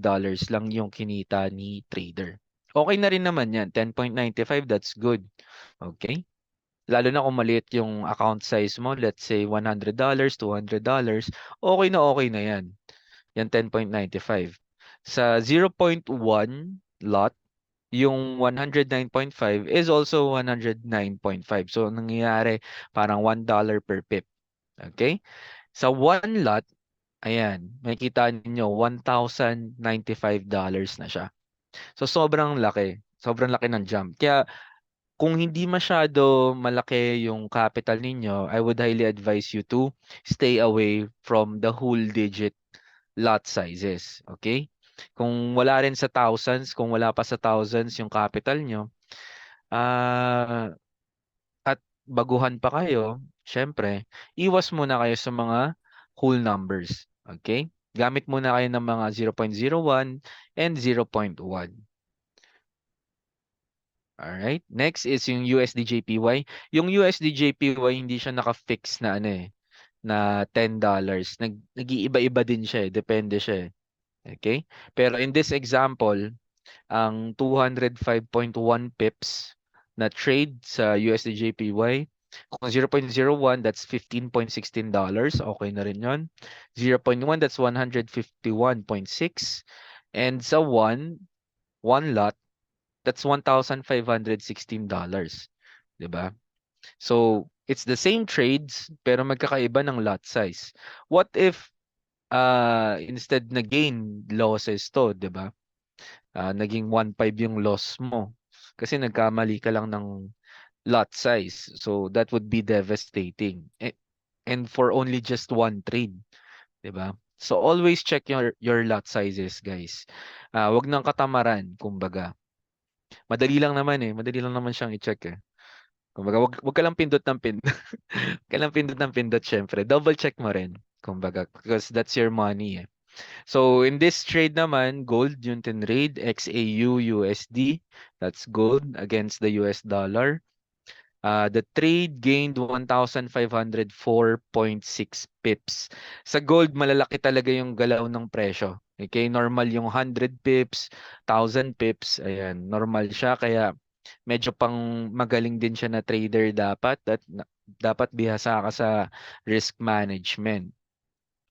lang yung kinita ni trader. Okay na rin naman yan. 10.95, that's good. Okay? Lalo na kung maliit yung account size mo, let's say $100, $200, okay na yan. Yan 10.95. Sa 0.1 lot, yung 109.5 is also 109.5. So, nangyayari parang $1 per pip. Okay? Sa one lot, ayan, makikita ninyo $1,095 na siya. So sobrang laki. Sobrang laki ng jump. Kaya kung hindi masyado malaki yung capital ninyo, I would highly advise you to stay away from the whole digit lot sizes. Okay? Kung wala rin sa thousands, kung wala pa sa thousands yung capital nyo, ah at baguhan pa kayo, syempre, iwas muna kayo sa mga whole numbers. Okay? Gamit muna kayo ng mga 0.01 and 0.1. Alright? Next is yung USDJPY. Yung USDJPY hindi siya naka-fix na ano eh, na $10. Nag-iiba-iba din siya eh, depende siya eh. Okay? Pero in this example, ang 205.1 pips na trade sa USDJPY. Kung 0.01, that's $15.16. Okay na rin yun. 0.1, that's 151.6. And sa one lot, that's $1,516. 'Di ba? So, it's the same trades pero magkakaiba ng lot size. What if instead na gain losses to, 'di ba? Naging 1.5 yung loss mo kasi nagkamali ka lang ng lot size. So that would be devastating. And for only just one trade, 'di ba? So always check your lot sizes, guys. Wag nang katamaran, kumbaga. Madali lang naman eh. Madali lang naman siyang i-check eh. Kumbaga, wag ka lang pindot ng pindot. Wag ka lang pindot ng pindot, syempre. Double check mo rin. Kumbaga, because that's your money eh. So in this trade naman, gold yung tinrade, XAU USD. That's gold against the US dollar. The trade gained 1,504.6 pips. Sa gold, malalaki talaga yung galaw ng presyo. Okay, normal yung 100 pips, 1,000 pips. Ayan, normal siya. Kaya medyo pang magaling din siya na trader dapat. At dapat bihasa ka sa risk management.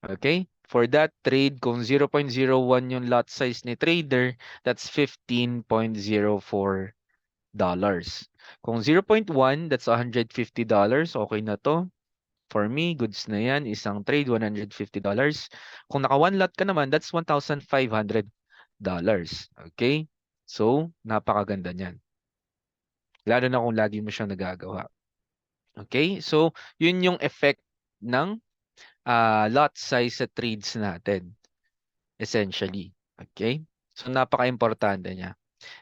Okay? For that trade, kung 0.01 yung lot size ni trader, that's $15.04. Kung 0.1, that's $150. Okay na to. For me, goods na yan. Isang trade, $150. Kung naka one lot ka naman, that's $1,500. Okay? So, napakaganda niyan. Lalo na kung lagi mo siyang nagagawa. Okay? So, yun yung effect ng lot size sa trades natin. Essentially. Okay? So, napaka-importante niya.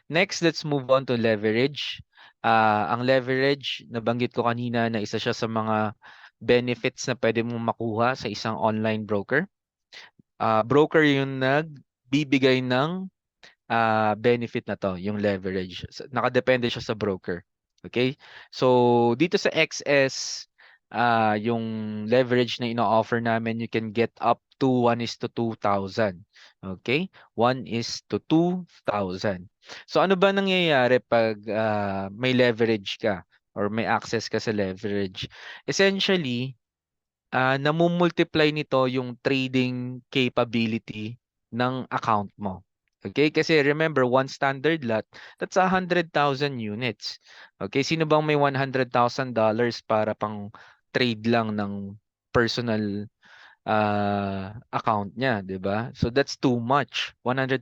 Next, let's move on to leverage. Ang leverage, nabanggit ko kanina na isa siya sa mga benefits na pwede mong makuha sa isang online broker. Broker yung nagbibigay ng benefit na to, yung leverage. Nakadepende siya sa broker. Okay? So, dito sa XS, yung leverage na ino-offer namin, you can get up to 1:2,000. Okay? 1:2,000. So, ano ba nangyayari pag may leverage ka or may access ka sa leverage? Essentially, namumultiply nito yung trading capability ng account mo. Okay? Kasi remember, one standard lot, that's 100,000 units. Okay? Sino bang may $100,000 para pang trade lang ng personal account niya, 'di ba? So that's too much. $100,000,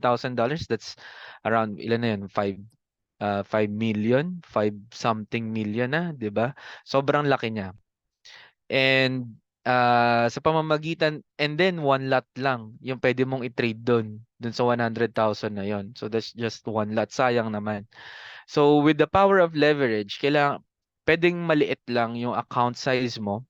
that's around ilan na 'yun? 5 million, 5 something million na, 'di ba? Sobrang laki niya. And sa pamamagitan, and then one lot lang yung pwede mong i-trade dun sa 100,000 na yon. So that's just one lot. Sayang naman. So with the power of leverage, pwedeng maliit lang yung account size mo,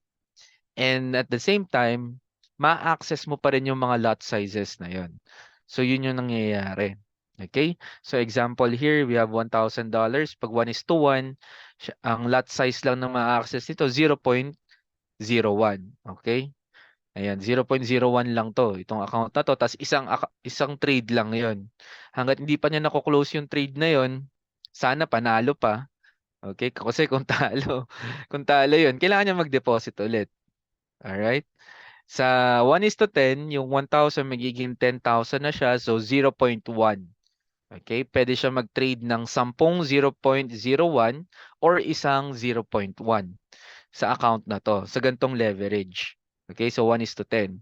and at the same time, ma-access mo pa rin yung mga lot sizes na yon. So yun yung nangyayari. Okay? So example here, we have $1,000. Pag 1:1, ang lot size lang na ma-access nito, 0.01. Okay? Ayan, 0.01 lang to, itong account na to. Tapos isang trade lang yon. Hanggat hindi pa niya nako-close yung trade na yon, sana panalo pa. Okay? Kasi kung talo, kung talo yun, kailangan niya mag-deposit ulit. Alright? Sa 1:10, yung 1,000 magiging 10,000 na siya. So, 0.1. Okay? Pwede siya mag-trade ng 10 0.01 or isang 0.1 sa account na to, sa gantong leverage. Okay, so 1:10.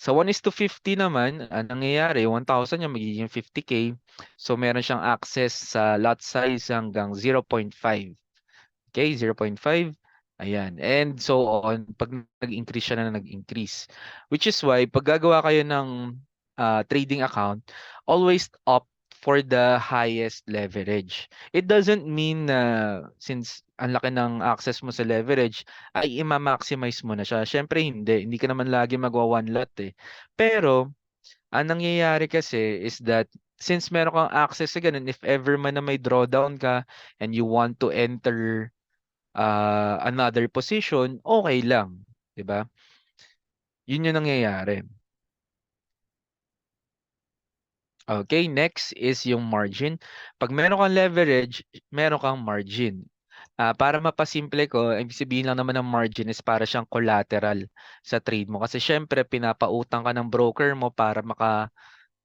Sa 1:50 naman, ang nangyayari, 1,000 yung magiging 50K. So meron siyang access sa lot size hanggang 0.5. Okay, 0.5. Ayan. And so on, pag nag-increase siya na nag-increase. Which is why, pag gagawa kayo ng trading account, always opt for the highest leverage. It doesn't mean na since ang laki ng access mo sa leverage, ay ima-maximize mo na siya. Siyempre hindi. Hindi ka naman lagi magwa one lot eh. Pero, ang nangyayari kasi is that since meron kang access sa ganun, if ever man na may drawdown ka and you want to enter another position, okay lang, 'di ba? Yun yung nangyayari. Okay, next is yung margin. Pag meron kang leverage, meron kang margin. Para mapasimple ko, ibig sabihin lang naman ng margin is para siyang collateral sa trade mo. Kasi syempre, pinapautang ka ng broker mo para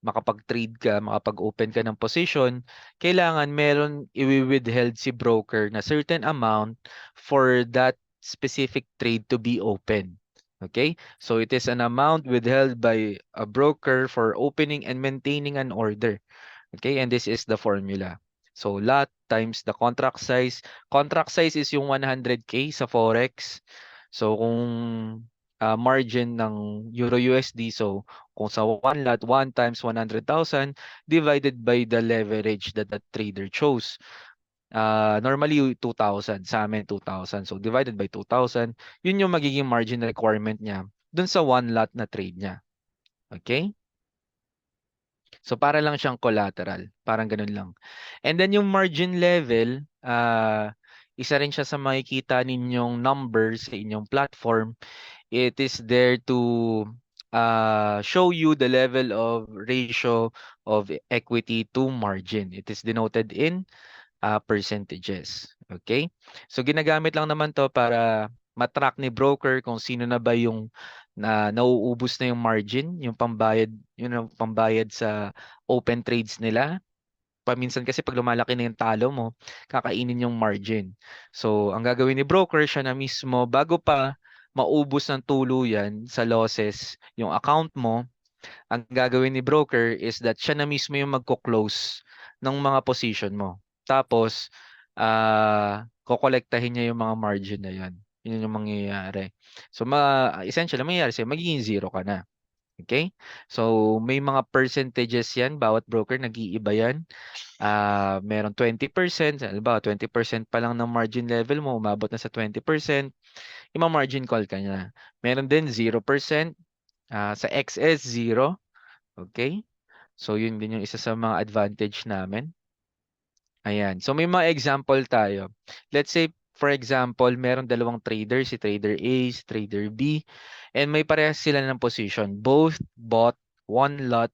makapag-trade ka, makapag-open ka ng position, kailangan meron iwi-withheld si broker na certain amount for that specific trade to be open. Okay? So it is an amount withheld by a broker for opening and maintaining an order. Okay? And this is the formula. So lot times the contract size. Contract size is yung 100K sa Forex. So kung margin ng Euro USD, so kung sa one lot, 1 times 100,000 divided by the leverage that the trader chose. Normally 2,000, sa amin 2,000. So divided by 2,000, yun yung magiging margin requirement niya dun sa one lot na trade niya. Okay? So para lang siyang collateral, parang ganun lang. And then yung margin level, isa rin siya sa makikita ninyong numbers sa inyong platform. It is there to show you the level of ratio of equity to margin. It is denoted in percentages. Okay? So ginagamit lang naman 'to para matrack ni broker kung sino na ba yung nauubos na yung margin, yung pambayad, yun ang pambayad sa open trades nila. Paminsan kasi pag lumalaki na yung talo mo, kakainin yung margin. So, ang gagawin ni broker, siya na mismo, bago pa maubos ng tuluyan sa losses yung account mo, ang gagawin ni broker is that siya na mismo yung magko-close ng mga position mo. Tapos, kokolektahin niya yung mga margin na yan. Yun yung mangyayari. So, essentially, mangyayari sa'yo, magiging zero ka na. Okay? So, may mga percentages yan. Bawat broker, nag-iiba yan. Meron 20%. Halimbawa, 20% pa lang ng margin level mo, umabot na sa 20%, ima-margin call ka niya. Meron din 0%. Sa XS, 0. Okay? So, yun din yung isa sa mga advantage namin. Ayan. So, may mga example tayo. Let's say, for example, meron dalawang trader, si trader A, si trader B, and may parehas sila ng position. Both bought one lot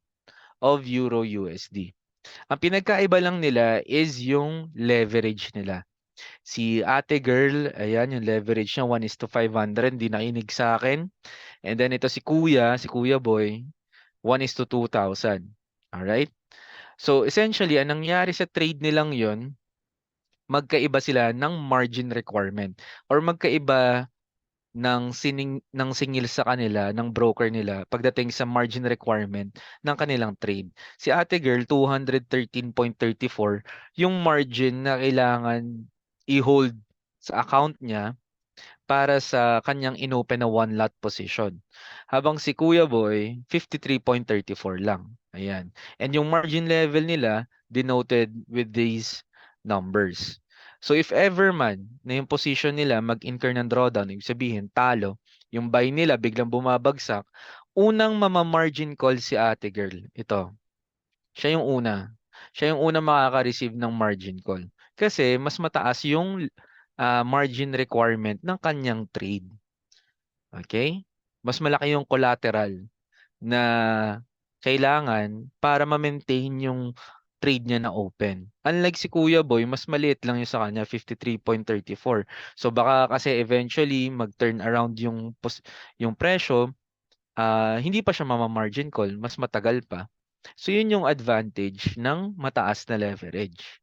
of Euro USD. Ang pinagkaiba lang nila is yung leverage nila. Si ate girl, ayan, yung leverage niya 1:500, hindi nakinig sa akin. And then ito si kuya boy, 1:2,000. Alright? So essentially, ang nangyari sa trade nilang yon, magkaiba sila ng margin requirement or magkaiba ng singil sa kanila ng broker nila pagdating sa margin requirement ng kanilang trade. Si ate girl 213.34 yung margin na kailangan i-hold sa account niya para sa kanyang inopen na one lot position. Habang si Kuya Boy, 53.34 lang. Ayan. And yung margin level nila, denoted with these numbers. So if ever man na yung position nila mag-incur ng drawdown, ibig sabihin talo, yung buy nila biglang bumabagsak, unang mama-margin call si ate girl. Ito, siya yung una. Siya yung una makaka-receive ng margin call. Kasi mas mataas yung margin requirement ng kanyang trade. Okay? Mas malaki yung collateral na kailangan para ma-maintain yung trade niya na open. Unlike si Kuya Boy, mas maliit lang yung sa kanya, 53.34. So baka kasi eventually mag-turn around yung presyo, hindi pa siya mama-margin call, mas matagal pa. So yun yung advantage ng mataas na leverage.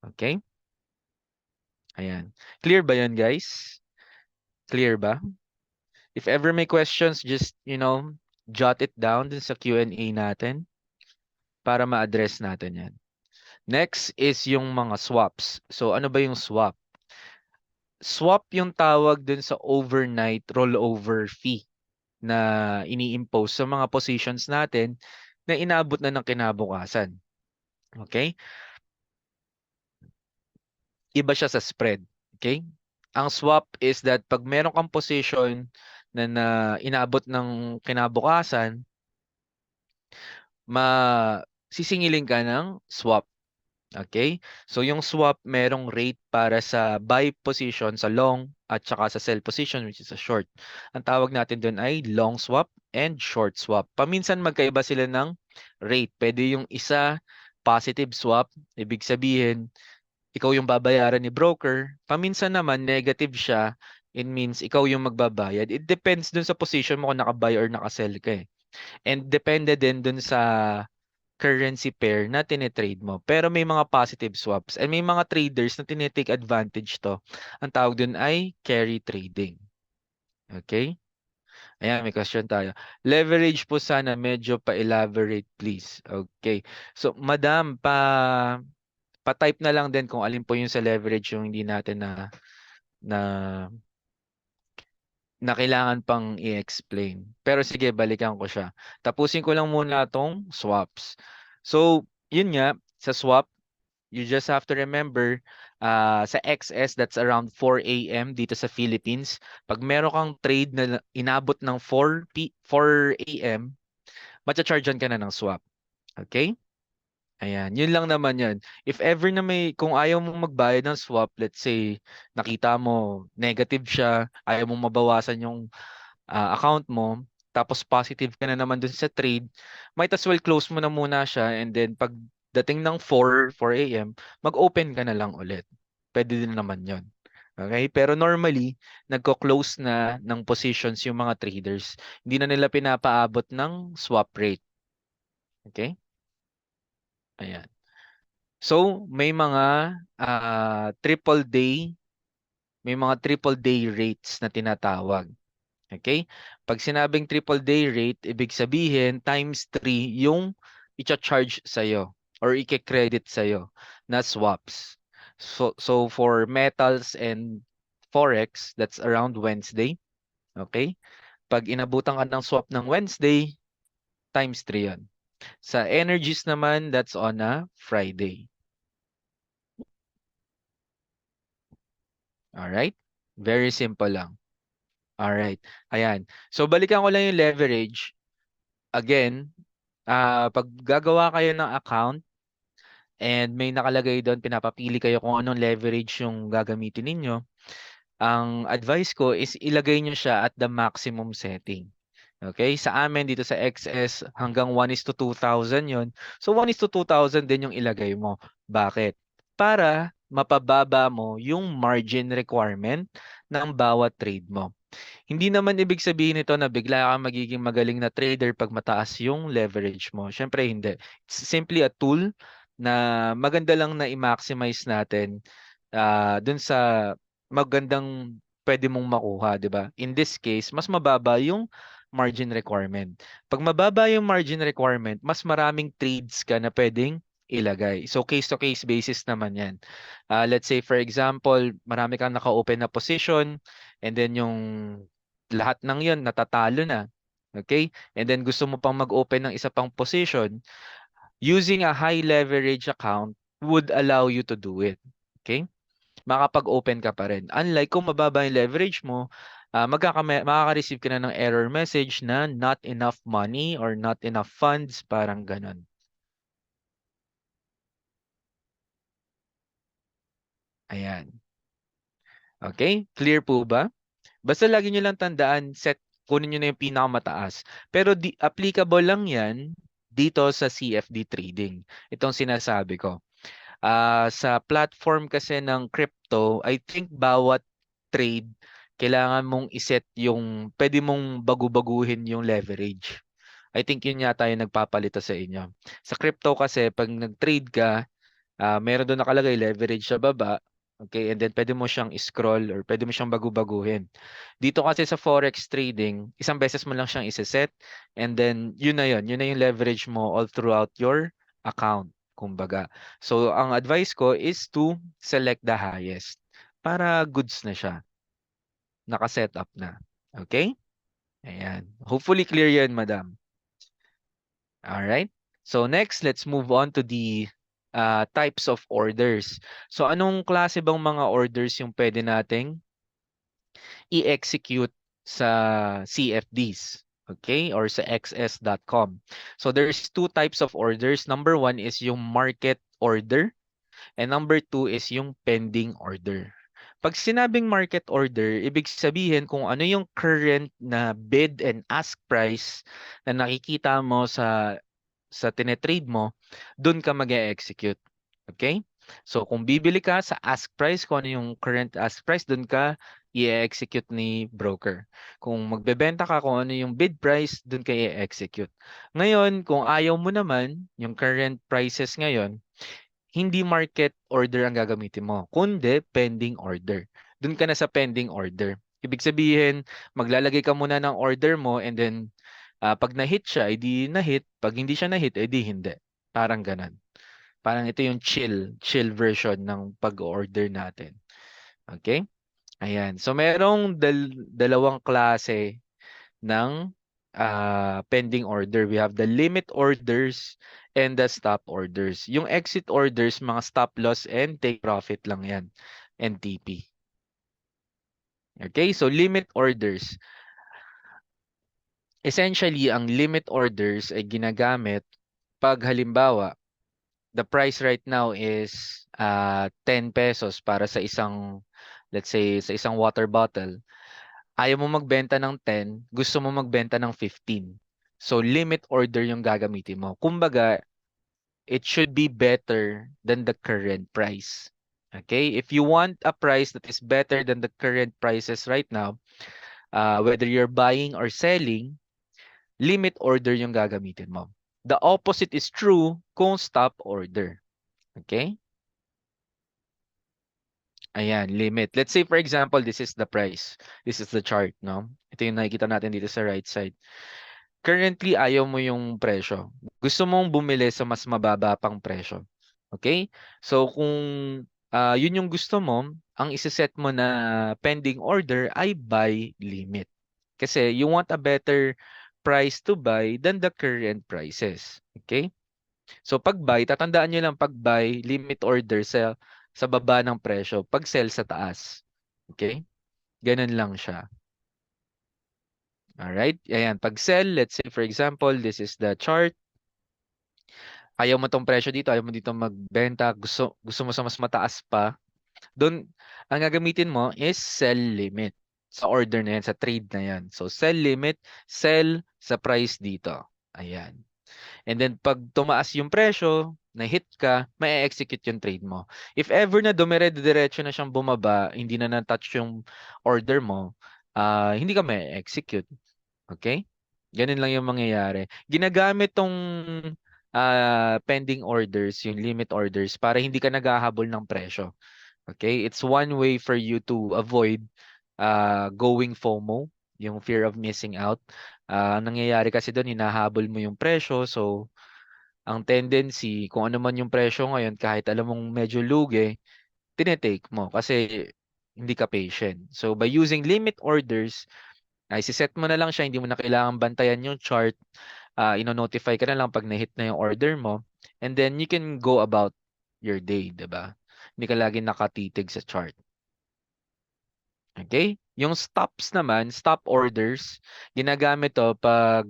Okay? Ayan. Clear ba yan, guys? Clear ba? If ever may questions, just, jot it down dun sa Q&A natin para ma-address natin yan. Next is yung mga swaps. So, ano ba yung swap? Swap yung tawag dun sa overnight rollover fee na ini-impose sa mga positions natin na inaabot na ng kinabukasan. Okay? Iba siya sa spread. Okay? Ang swap is that pag meron kang position na inaabot ng kinabukasan, sisingilin ka ng swap. Okay? So yung swap merong rate para sa buy position sa long at saka sa sell position which is a short. Ang tawag natin doon ay long swap and short swap. Paminsan magkaiba sila ng rate. Pwede yung isa positive swap, ibig sabihin ikaw yung babayaran ni broker. Paminsan naman negative siya, it means ikaw yung magbabayad. It depends dun sa position mo kung naka-buy or naka-sell ka eh. And depende din dun sa currency pair na tinitrade mo. Pero may mga positive swaps and may mga traders na tinitake advantage to. Ang tawag dun ay carry trading. Okay? Ayan, may question tayo. Leverage po sana medyo pa-elaborate please. Okay. So, madam, pa-type na lang din kung alin po yung sa leverage yung hindi natin na na kailangan pang i-explain. Pero sige, balikan ko siya. Tapusin ko lang muna tong swaps. So, yun nga, sa swap, you just have to remember, sa XS, that's around 4 a.m. dito sa Philippines. Pag meron kang trade na inabot ng 4 a.m., matcha-chargean ka na ng swap. Okay? Ayan, yun lang naman yun. If ever na kung ayaw mong magbayad ng swap, let's say, nakita mo, negative siya, ayaw mong mabawasan yung account mo, tapos positive ka na naman dun sa trade, might as well close mo na muna siya and then pag dating ng 4 a.m., mag-open ka na lang ulit. Pwede din naman yon. Okay? Pero normally, nagko-close na ng positions yung mga traders. Hindi na nila pinapaabot ng swap rate. Okay? Ayan. So, triple day, may mga triple day rates na tinatawag. Okay? Pag sinabing triple day rate, ibig sabihin times 3 yung i-charge sa'yo or i-credit sa'yo na swaps. So for metals and forex, that's around Wednesday. Okay? Pag inabutan ka ng swap ng Wednesday, times 3 yun. Sa energies naman, that's on a Friday. Alright? Very simple lang. Alright. Ayan. So balikan ko lang yung leverage. Again, pag gagawa kayo ng account and may nakalagay doon, pinapapili kayo kung anong leverage yung gagamitin ninyo, ang advice ko is ilagay nyo siya at the maximum setting. Okay? Sa amin dito sa XS, hanggang 1:2,000 yon. So 1:2,000 din yung ilagay mo. Bakit? Para mapababa mo yung margin requirement ng bawat trade mo. Hindi naman ibig sabihin nito na bigla kang magiging magaling na trader pag mataas yung leverage mo. Siyempre hindi. It's simply a tool na maganda lang na i-maximize natin dun sa magandang pwede mong makuha, 'di ba? In this case, mas mababa yung margin requirement. Pag mababa yung margin requirement, mas maraming trades ka na pwedeng ilagay. So case to case basis naman 'yan. Let's say for example, marami kang naka-open na position and then yung lahat ng 'yon natatalo na. Okay? And then gusto mo pang mag-open ng isa pang position, using a high leverage account would allow you to do it. Okay? Makapag-open ka pa rin. Unlike kung mababa yung leverage mo, makaka-receive ka na ng error message na not enough money or not enough funds, parang ganon. Ayan. Okay? Clear po ba? Basta lagi nyo lang tandaan, kunin nyo na yung pinakamataas. Pero applicable lang yan dito sa CFD trading. Itong sinasabi ko. Sa platform kasi ng crypto, I think bawat trade, kailangan mong iset yung, pwede mong bagu-baguhin yung leverage. I think yun yata yung nagpapalito sa inyo. Sa crypto kasi, pag nag-trade ka, meron doon nakalagay leverage sa baba, Okay, and then pwede mo siyang scroll or pwede mo siyang bagu-baguhin. Dito kasi sa forex trading, isang beses mo lang siyang iseset and then yun na yun. Yun na yung leverage mo all throughout your account, kumbaga. So, ang advice ko is to select the highest para goods na siya. Naka-set up na. Okay? Ayan. Hopefully clear yan, madam. Alright? So next, let's move on to the types of orders. So anong klase bang mga orders yung pwede nating i-execute sa CFDs? Okay? Or sa xs.com. So there's two types of orders. Number one is yung market order. And number two is yung pending order. Pag sinabing market order, ibig sabihin kung ano yung current na bid and ask price na nakikita mo sa tinetrade mo, dun ka mag-execute. Okay? So kung bibili ka sa ask price, kung ano yung current ask price, dun ka i-execute ni broker. Kung magbebenta ka, kung ano yung bid price, dun ka i-execute. Ngayon, kung ayaw mo naman, yung current prices ngayon, hindi market order ang gagamitin mo, kundi pending order. Doon ka na sa pending order. Ibig sabihin, maglalagay ka muna ng order mo and then pag na-hit siya, edi na-hit. Pag hindi siya na-hit, edi hindi. Parang ganun. Parang ito yung chill version ng pag-order natin. Okay? Ayan. So, merong dalawang klase ng pending order. We have the limit orders and the stop orders. Yung exit orders, mga stop loss and take profit lang yan. NTP. Okay, so limit orders. Essentially, ang limit orders ay ginagamit pag halimbawa, the price right now is 10 pesos para sa isang, let's say, sa isang water bottle. Ayaw mo magbenta ng 10, gusto mo magbenta ng 15. So, limit order yung gagamitin mo. Kumbaga, it should be better than the current price. Okay? If you want a price that is better than the current prices right now, whether you're buying or selling, limit order yung gagamitin mo. The opposite is true kung stop order. Okay? Ayan, limit. Let's say, for example, this is the price. This is the chart, no? Ito yung nakikita natin dito sa right side. Currently, ayaw mo yung presyo. Gusto mong bumili sa mas mababa pang presyo. Okay? So, kung yun yung gusto mo, ang isiset mo na pending order ay buy limit. Kasi you want a better price to buy than the current prices. Okay? So, pag buy, tatandaan nyo lang pag buy, limit order sa baba ng presyo. Pag sell sa taas. Okay? Ganun lang siya. Alright? Ayan, pag sell, let's say for example, this is the chart. Ayaw mo tong presyo dito, ayaw mo dito magbenta, gusto mo sa mas mataas pa. Doon, ang gagamitin mo is sell limit. Sa order na yan, sa trade na yan. So, sell limit, sell sa price dito. Ayan. And then, pag tumaas yung presyo, na-hit ka, may-execute yung trade mo. If ever na dumire-diretso na siyang bumaba, hindi na na-touch yung order mo, hindi ka may-execute. Okay? Ganun lang yung mangyayari. Ginagamit tong pending orders, yung limit orders, para hindi ka naghahabol ng presyo. Okay? It's one way for you to avoid going FOMO, yung fear of missing out. Ang nangyayari kasi doon, hinahabol mo yung presyo. So, ang tendency, kung ano man yung presyo ngayon, kahit alam mong medyo lugi, tinetake mo kasi hindi ka patient. So, by using limit orders, ay siset mo na lang siya, hindi mo na kailangan bantayan yung chart. Ino-notify ka na lang pag na-hit na yung order mo. And then, you can go about your day, 'di ba? Hindi ka lagi nakatitig sa chart. Okay? Yung stops naman, stop orders, ginagamit to pag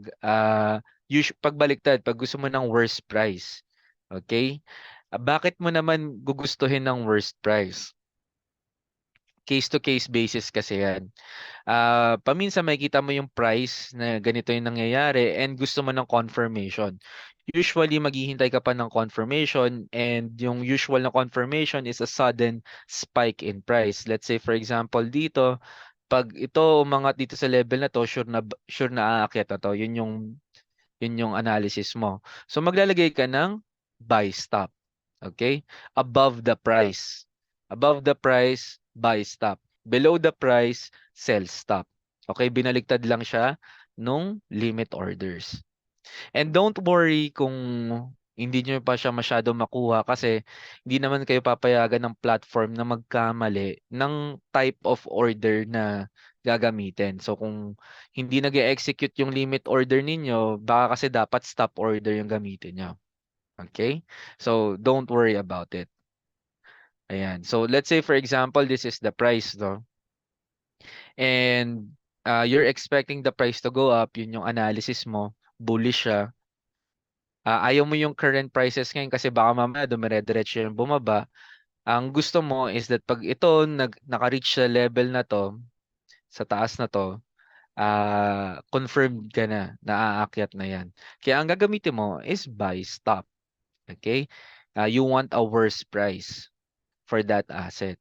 pagbaliktad, pag gusto mo ng worst price. Okay? Bakit mo naman gugustuhin ng worst price? Case to case basis kasi yan. Paminsan makikita mo yung price na ganito yung nangyayari and gusto mo ng confirmation. Usually, maghihintay ka pa ng confirmation and yung usual na confirmation is a sudden spike in price. Let's say, for example, dito, pag ito umangat dito sa level na to, sure na aakyat na to. Yun yung analysis mo. So, maglalagay ka ng buy stop. Okay? Above the price. Above the price, buy stop. Below the price, sell stop. Okay, binaliktad lang siya nung limit orders. And don't worry kung hindi nyo pa siya masyado makuha kasi hindi naman kayo papayagan ng platform na magkamali ng type of order na gagamitin. So kung hindi nag-execute yung limit order ninyo, baka kasi dapat stop order yung gamitin nyo. Okay? So don't worry about it. Ayan. So let's say for example, this is the price, no? And you're expecting the price to go up, yun yung analysis mo, bullish siya. Ayaw mo yung current prices ngayon kasi baka mamaya dumire-diretso yung bumaba. Ang gusto mo is that pag ito naka-reach sa level na to, sa taas na to, confirmed ka na aakyat na yan. Kaya ang gagamitin mo is buy stop. Okay? You want a worse price for that asset.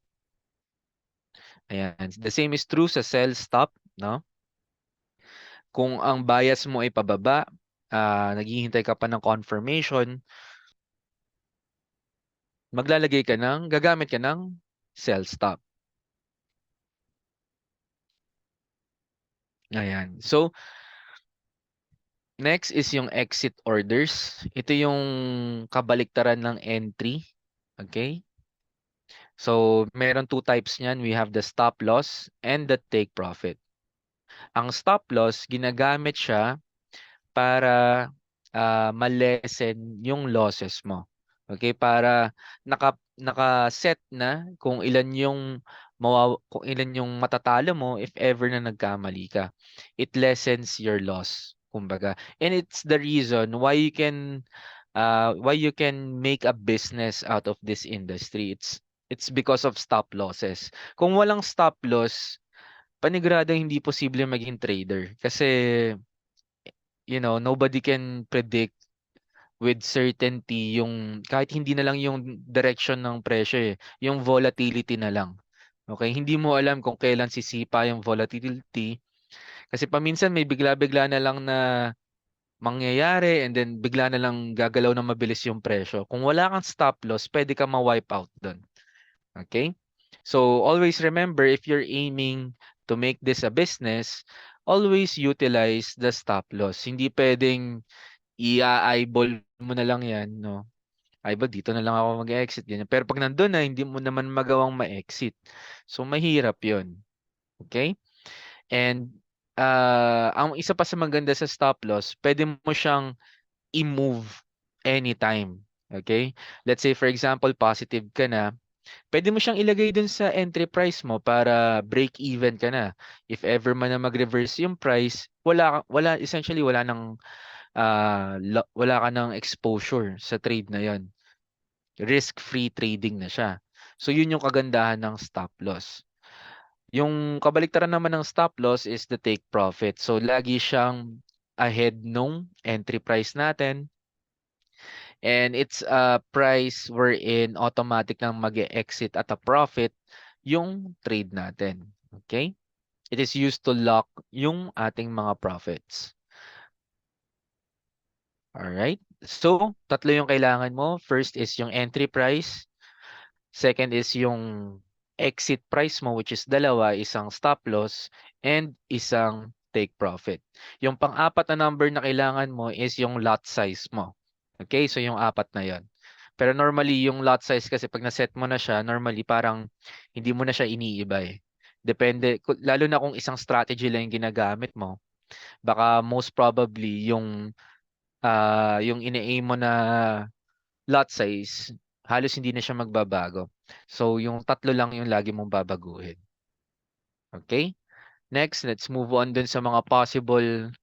Ayan. The same is true sa sell stop, no? Kung ang bias mo ay pababa, naghihintay ka pa ng confirmation, gagamit ka ng sell stop. Ayan. So, next is yung exit orders. Ito yung kabaliktaran ng entry. Okay? So, meron two types niyan. We have the stop loss and the take profit. Ang stop loss, ginagamit siya para ma-lessen yung losses mo. Okay? Para naka-set na kung ilan yung kung ilan yung matatalo mo if ever na nagkamali ka. It lessens your loss, kumbaga. And it's the reason why you can make a business out of this industry. It's because of stop losses. Kung walang stop loss, paniguradong hindi posible maging trader kasi nobody can predict with certainty yung kahit hindi na lang yung direction ng presyo yung volatility na lang. Okay, hindi mo alam kung kailan sisipa yung volatility kasi paminsan may bigla-bigla na lang na mangyayari and then bigla na lang gagalaw na mabilis yung presyo. Kung wala kang stop loss, pwede ka ma-wipe out doon. Okay? So always remember if you're aiming to make this a business, always utilize the stop loss. Hindi pwedeng i-eyeball mo na lang 'yan, no? Eyeball, dito na lang ako mag-exit ganyan. Pero pag nandoon na hindi mo naman magawang ma-exit. So mahirap 'yon. Okay? And ang isa pa sa maganda sa stop loss, pwede mo siyang i-move anytime. Okay? Let's say for example, positive ka na, pwede mo siyang ilagay dun sa entry price mo para break even ka na. If ever man na mag-reverse yung price, essentially wala ka ng exposure sa trade na yon. Risk-free trading na siya. So yun yung kagandahan ng stop loss. Yung kabaliktaran naman ng stop loss is the take profit. So lagi siyang ahead nung entry price natin. And it's a price wherein automatic lang mag-exit at a profit yung trade natin. Okay? It is used to lock yung ating mga profits. Alright? So, tatlo yung kailangan mo. First is yung entry price. Second is yung exit price mo, which is dalawa, isang stop loss, and isang take profit. Yung pang-apat na number na kailangan mo is yung lot size mo. Okay? So, yung apat na yon. Pero normally, yung lot size kasi pag na-set mo na siya, normally parang hindi mo na siya iniiba eh. Depende, lalo na kung isang strategy lang yung ginagamit mo, baka most probably yung ina-aim mo na lot size, halos hindi na siya magbabago. So, yung tatlo lang yung lagi mong babaguhin. Okay? Next, let's move on dun sa mga possible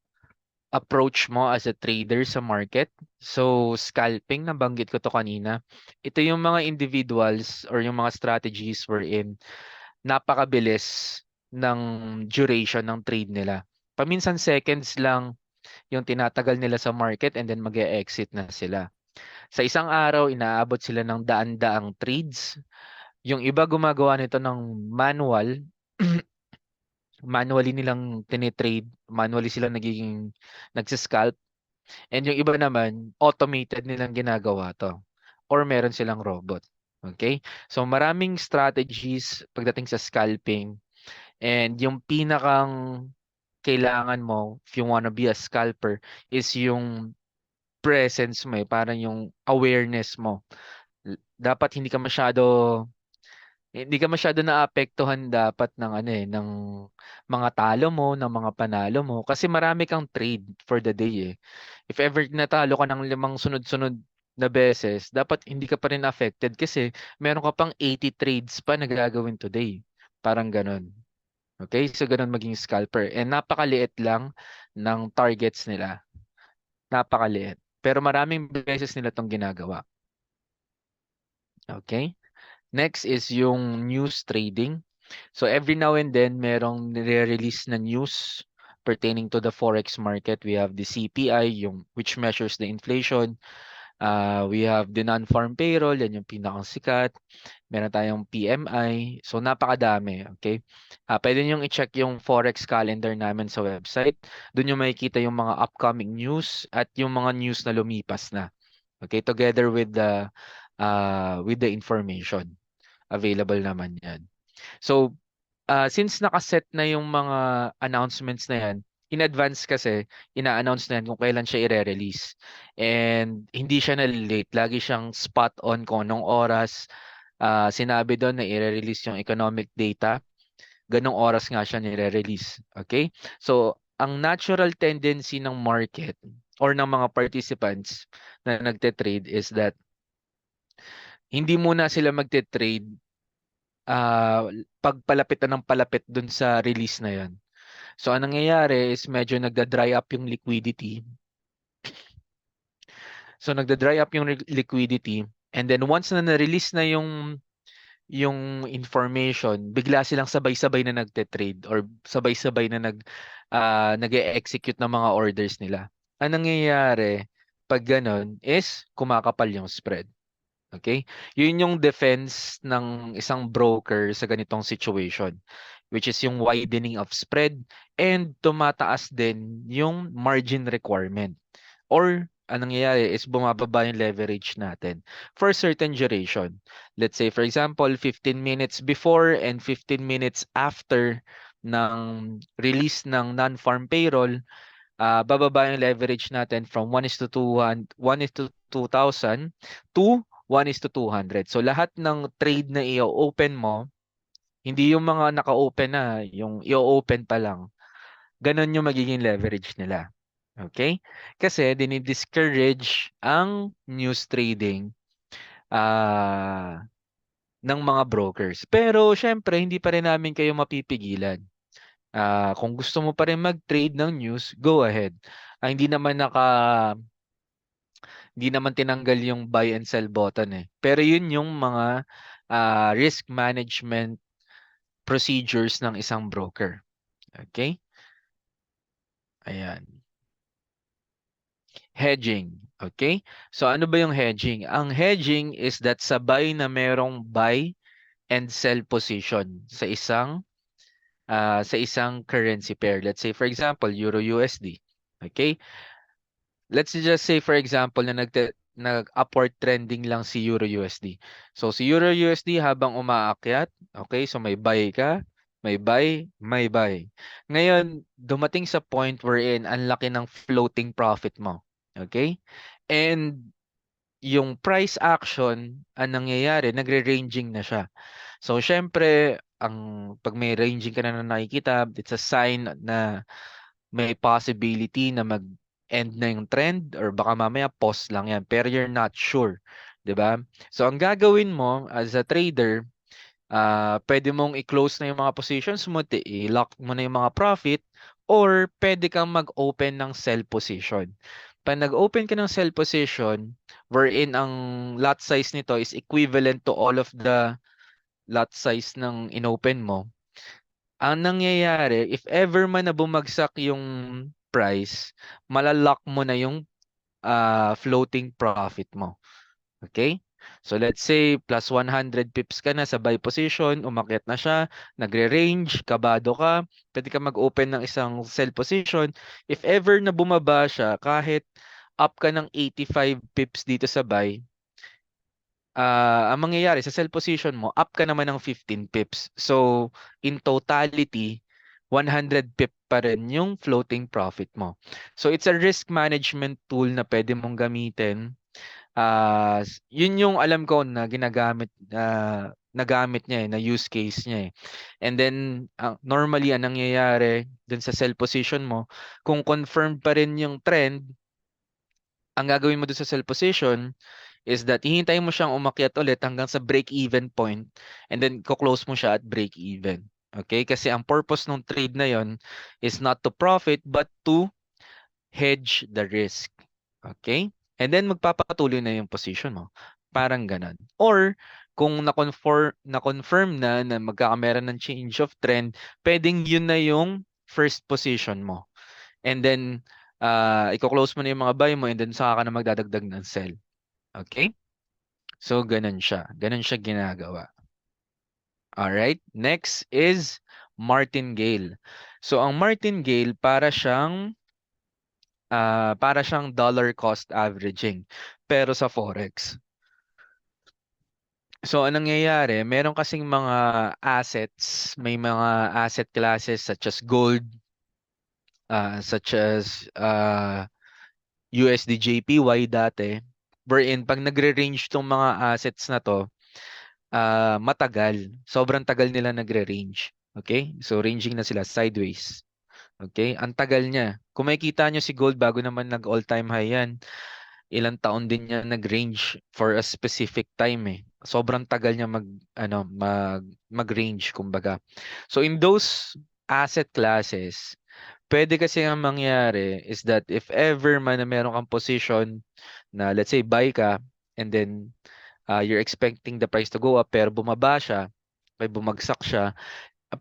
approach mo as a trader sa market. So, scalping, nabanggit ko to kanina. Ito yung mga individuals or yung mga strategies wherein napakabilis ng duration ng trade nila. Paminsan seconds lang yung tinatagal nila sa market and then mag-e-exit na sila. Sa isang araw, inaabot sila ng daan-daang trades. Yung iba gumagawa nito ng manual. Manually nilang tinitrade. Manually sila nagsiscalp. And yung iba naman, automated nilang ginagawa to. Or meron silang robot. Okay? So maraming strategies pagdating sa scalping, and yung pinakang kailangan mo if you wanna be a scalper is yung presence mo, parang yung awareness mo. Dapat hindi ka masyado naapektuhan dapat ng ano ng mga talo mo, ng mga panalo mo kasi marami kang trade for the day eh. If ever natalo ka ng 5 sunod-sunod na beses, dapat hindi ka pa rin affected kasi meron ka pang 80 trades pa na gagawin today. Parang ganun. Okay? So ganun maging scalper. And napakaliit lang ng targets nila. Napakaliit. Pero maraming beses nila 'tong ginagawa. Okay? Next is yung news trading. So every now and then merong nire-release na news pertaining to the forex market. We have the CPI, yung which measures the inflation. We have the non-farm payroll, yan yung pinakang sikat. Meron tayong PMI. So napakadami, okay? Pwede niyong i-check yung forex calendar namin sa website. Doon yung makikita yung mga upcoming news at yung mga news na lumipas na. Okay, together with the information available naman yan. So, since nakaset na yung mga announcements na yan, in advance kasi, ina-announce na yan kung kailan siya i-release. And hindi siya na-late. Lagi siyang spot on kung anong oras. Sinabi doon na i-release yung economic data. Ganong oras nga siya nire-release. Okay? So, ang natural tendency ng market or ng mga participants na nagte-trade is that hindi muna sila magte-trade pag palapit na ng palapit dun sa release na yon. So, anong nangyayari is medyo nagda-dry up yung liquidity. So, nagda-dry up yung liquidity, and then once na na-release na yung information, bigla silang sabay-sabay na nagte-trade or sabay-sabay na nag-e-execute ng mga orders nila. Ang nangyayari pag ganun is kumakapal yung spread. Okay? Yun yung defense ng isang broker sa ganitong situation, which is yung widening of spread and tumataas din yung margin requirement. Or anong nangyayari is bumababa yung leverage natin for a certain duration. Let's say, for example, 15 minutes before and 15 minutes after ng release ng non-farm payroll, bababa yung leverage natin from 1:2,000 to 1:200. So lahat ng trade na i-open mo, hindi yung mga naka-open na, yung i-open pa lang. Ganon yung magiging leverage nila. Okay? Kasi dinidiscourage ang news trading ng mga brokers. Pero syempre, hindi pa rin namin kayo mapipigilan. Kung gusto mo pa rin mag-trade ng news, go ahead. Hindi naman tinanggal yung buy and sell button eh. Pero yun yung mga risk management procedures ng isang broker. Okay? Ayan. Hedging. Okay? So ano ba yung hedging? Ang hedging is that sabay na merong buy and sell position sa isang currency pair. Let's say for example, Euro USD. Okay? Let's just say for example na nag-upward trending lang si Euro USD. So si Euro USD habang umaakyat, okay? So may buy ka, may buy, may buy. Ngayon, dumating sa point wherein ang laki ng floating profit mo. Okay? And yung price action, ang nangyayari, nagre-ranging na siya. So syempre, pag may ranging ka na nakikita, it's a sign na may possibility na mag-end na yung trend or baka mamaya pause lang yan pero you're not sure, 'di ba? So ang gagawin mo as a trader, pwede mong i-close na yung mga positions mo, i-lock mo na yung mga profit or pwede kang mag-open ng sell position. Pag nag-open ka ng sell position, wherein ang lot size nito is equivalent to all of the lot size ng inopen mo, ang nangyayari, if ever man na bumagsak yung price, malalock mo na yung floating profit mo. Okay? So let's say plus 100 pips ka na sa buy position, umakyat na siya, nagre-range, kabado ka, pwede ka mag-open ng isang sell position. If ever na bumaba siya, kahit up ka ng 85 pips dito sa buy, ang mangyayari sa sell position mo, up ka naman ng 15 pips. So, in totality, 100 pip pa rin yung floating profit mo. So, it's a risk management tool na pwede mong gamitin. Yun yung alam ko na nagamit niya na use case niya eh. And then, normally, ang nangyayari dun sa sell position mo, kung confirmed pa rin yung trend, ang gagawin mo dun sa sell position is that hihintayin mo siyang umakyat ulit hanggang sa break-even point and then ko-close mo siya at break-even. Okay? Kasi ang purpose ng trade na yon is not to profit but to hedge the risk. Okay? And then magpapatuloy na yung position mo. Parang ganun. Or kung na-confirm na magkakameron ng change of trend, pwedeng yun na yung first position mo. And then, i-close mo na yung mga buy mo and then saka ka na magdadagdag ng sell. Okay? So, ganun siya. Ganun siya ginagawa. Alright? Next is martingale. So, ang martingale para siyang dollar cost averaging pero sa forex. So, anong nangyayari? Meron kasing mga assets, may mga asset classes such as gold, such as USD JPY dati, wherein pag nagre-range tong mga assets na to, matagal. Sobrang tagal nila nagre-range. Okay? So, ranging na sila sideways. Okay? Ang tagal niya. Kung makikita nyo si gold bago naman nag-all-time high yan, ilang taon din niya nag-range for a specific time eh. Sobrang tagal niya mag-range kumbaga. So in those asset classes, pwede kasi ang mangyari is that if ever man na meron kang position na let's say buy ka and then you're expecting the price to go up pero bumaba siya, may bumagsak siya,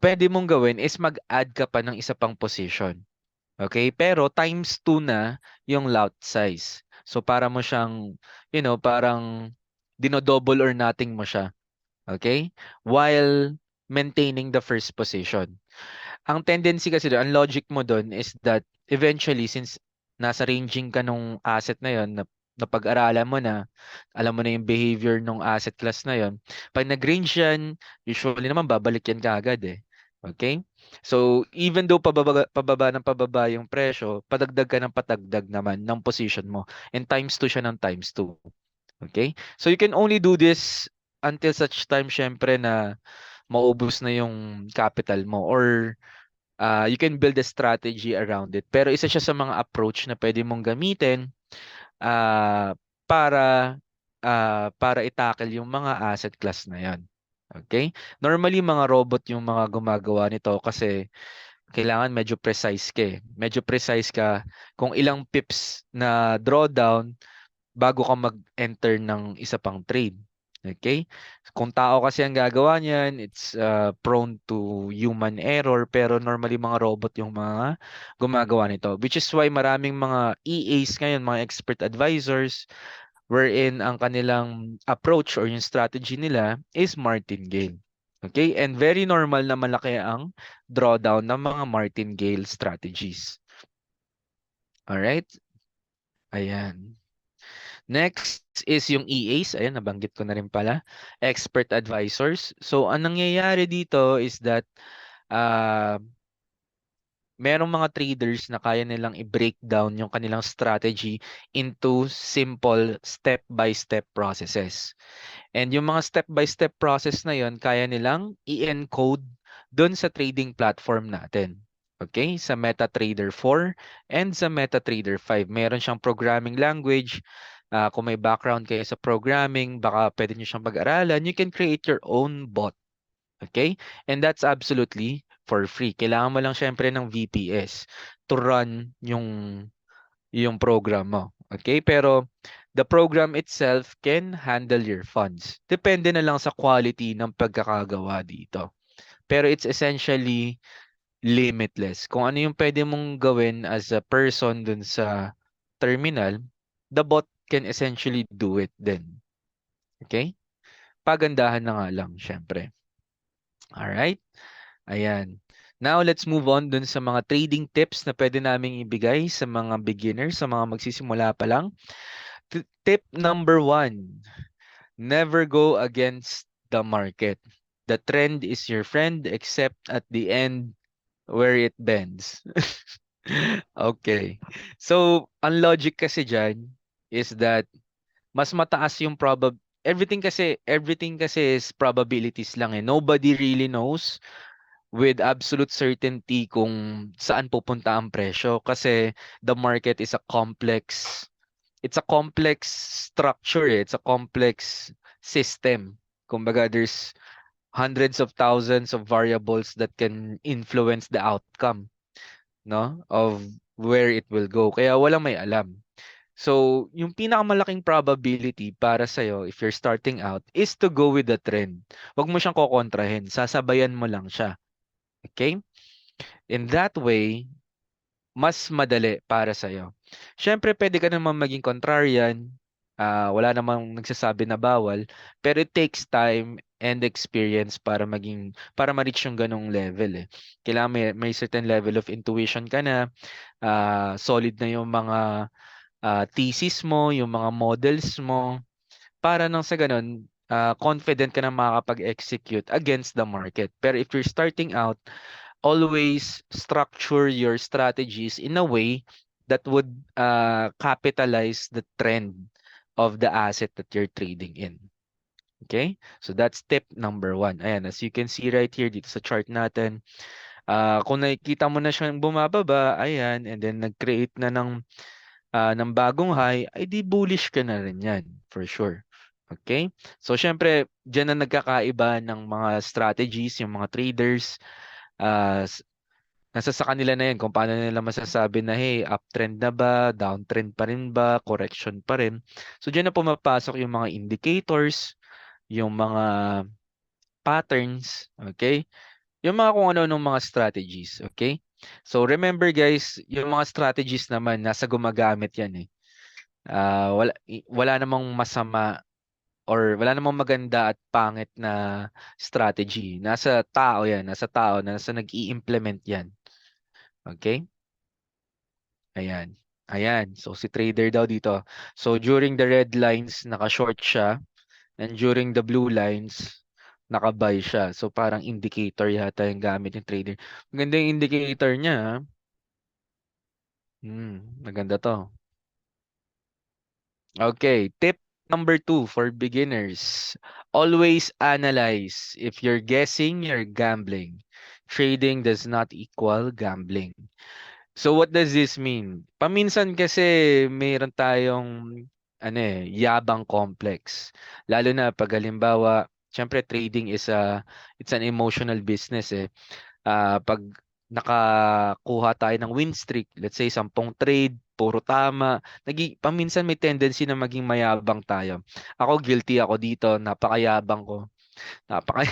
pwede mong gawin is mag-add ka pa ng isa pang position. Okay? Pero times 2 na yung lot size. So para mo siyang, parang dinodouble or nothing mo siya. Okay? While maintaining the first position. Ang tendency kasi doon, ang logic mo doon is that eventually since nasa ranging ka nung asset na yon, napag-aralan mo na, alam mo na yung behavior nung asset class na yon, pag nag-range yan, usually naman babalik yan kaagad eh. Okay? So, even though pababa yung presyo, padagdag ka ng patagdag naman ng position mo. And times 2 siya ng times 2. Okay? So, you can only do this until such time, syempre, na maubos na yung capital mo or you can build a strategy around it. Pero isa siya sa mga approach na pwede mong gamitin uh, para para i-tackle yung mga asset class na yan. Okay? Normally, mga robot yung mga gumagawa nito kasi kailangan medyo precise ka eh. Medyo precise ka kung ilang pips na drawdown bago ka mag-enter ng isa pang trade. Okay? Kung tao kasi ang gagawa niyan, it's prone to human error pero normally mga robot yung mga gumagawa nito. Which is why maraming mga EAs ngayon, mga expert advisors, wherein ang kanilang approach or yung strategy nila is martingale. Okay? And very normal na malaki ang drawdown ng mga martingale strategies. Alright? Ayan. Next is yung EAs. Ayan, nabanggit ko na rin pala. Expert advisors. So, ang nangyayari dito is that merong mga traders na kaya nilang i-break down yung kanilang strategy into simple step-by-step processes. And yung mga step-by-step process na yon kaya nilang i-encode doon sa trading platform natin. Okay? Sa MetaTrader 4 and sa MetaTrader 5. Meron siyang programming language. Kung may background kayo sa programming, baka pwede nyo siyang pag-aralan. You can create your own bot. Okay? And that's absolutely for free. Kailangan mo lang syempre ng VPS to run yung program mo. Okay? Pero the program itself can handle your funds. Depende na lang sa quality ng pagkakagawa dito. Pero it's essentially limitless. Kung ano yung pwede mong gawin as a person dun sa terminal, the bot can essentially do it then. Okay? Pagandahan na nga lang, syempre. Alright? Ayan. Now, let's move on dun sa mga trading tips na pwede naming ibigay sa mga beginners, sa mga magsisimula pa lang. Tip number 1. Never go against the market. The trend is your friend except at the end where it bends. Okay. So, ang logic kasi diyan is that mas mataas yung everything kasi is probabilities lang eh. Nobody really knows with absolute certainty kung saan pupunta ang presyo kasi the market is a complex structure eh. It's a complex system. Kumbaga there's hundreds of thousands of variables that can influence the outcome, no, of where it will go. Kaya walang may alam. So, yung pinakamalaking probability para sa'yo if you're starting out is to go with the trend. Huwag mo siyang kokontrahin. Sasabayan mo lang siya. Okay? In that way, mas madali para sa'yo. Siyempre, pwede ka naman maging contrarian. Wala namang nagsasabi na bawal. Pero it takes time and experience para ma-reach yung ganong level eh. Kailangan may certain level of intuition ka na, solid na yung mga thesis mo, yung mga models mo, para nang sa ganun, confident ka na makakapag-execute against the market. Pero if you're starting out, always structure your strategies in a way that would capitalize the trend of the asset that you're trading in. Okay? So that's tip number 1. Ayan, as you can see right here dito sa chart natin, kung nakikita mo na siyang bumababa, ayan, and then nag-create na ng bagong high, ay di bullish ka na rin yan, for sure. Okay? So, syempre, dyan na nagkakaiba ng mga strategies, yung mga traders. Uh, Nasa sa kanila na yan kung paano nila masasabi na, hey, uptrend na ba, downtrend pa rin ba, correction pa rin. So, dyan na pumapasok yung mga indicators, yung mga patterns, okay? Yung mga kung ano-anong mga strategies, okay? So, remember guys, yung mga strategies naman, nasa gumagamit yan eh. Wala namang masama or wala namang maganda at pangit na strategy. Nasa tao yan, nasa nag-i-implement yan. Okay? Ayan. Ayan. So, si trader daw dito. So, during the red lines, naka-short siya. And during the blue lines, naka-buy siya. So, parang indicator yata yung gamit ng trader. Maganda yung indicator niya. Maganda to. Okay. Tip number 2 for beginners. Always analyze. If you're guessing, you're gambling. Trading does not equal gambling. So what does this mean? Paminsan kasi mayroon tayong yabang complex. Lalo na pag halimbawa, syempre trading it's an emotional business eh. Pag nakakuha tayo ng win streak, let's say 10 trade, puro tama, paminsan may tendency na maging mayabang tayo. Ako guilty ako dito, napakayabang ko. Napaka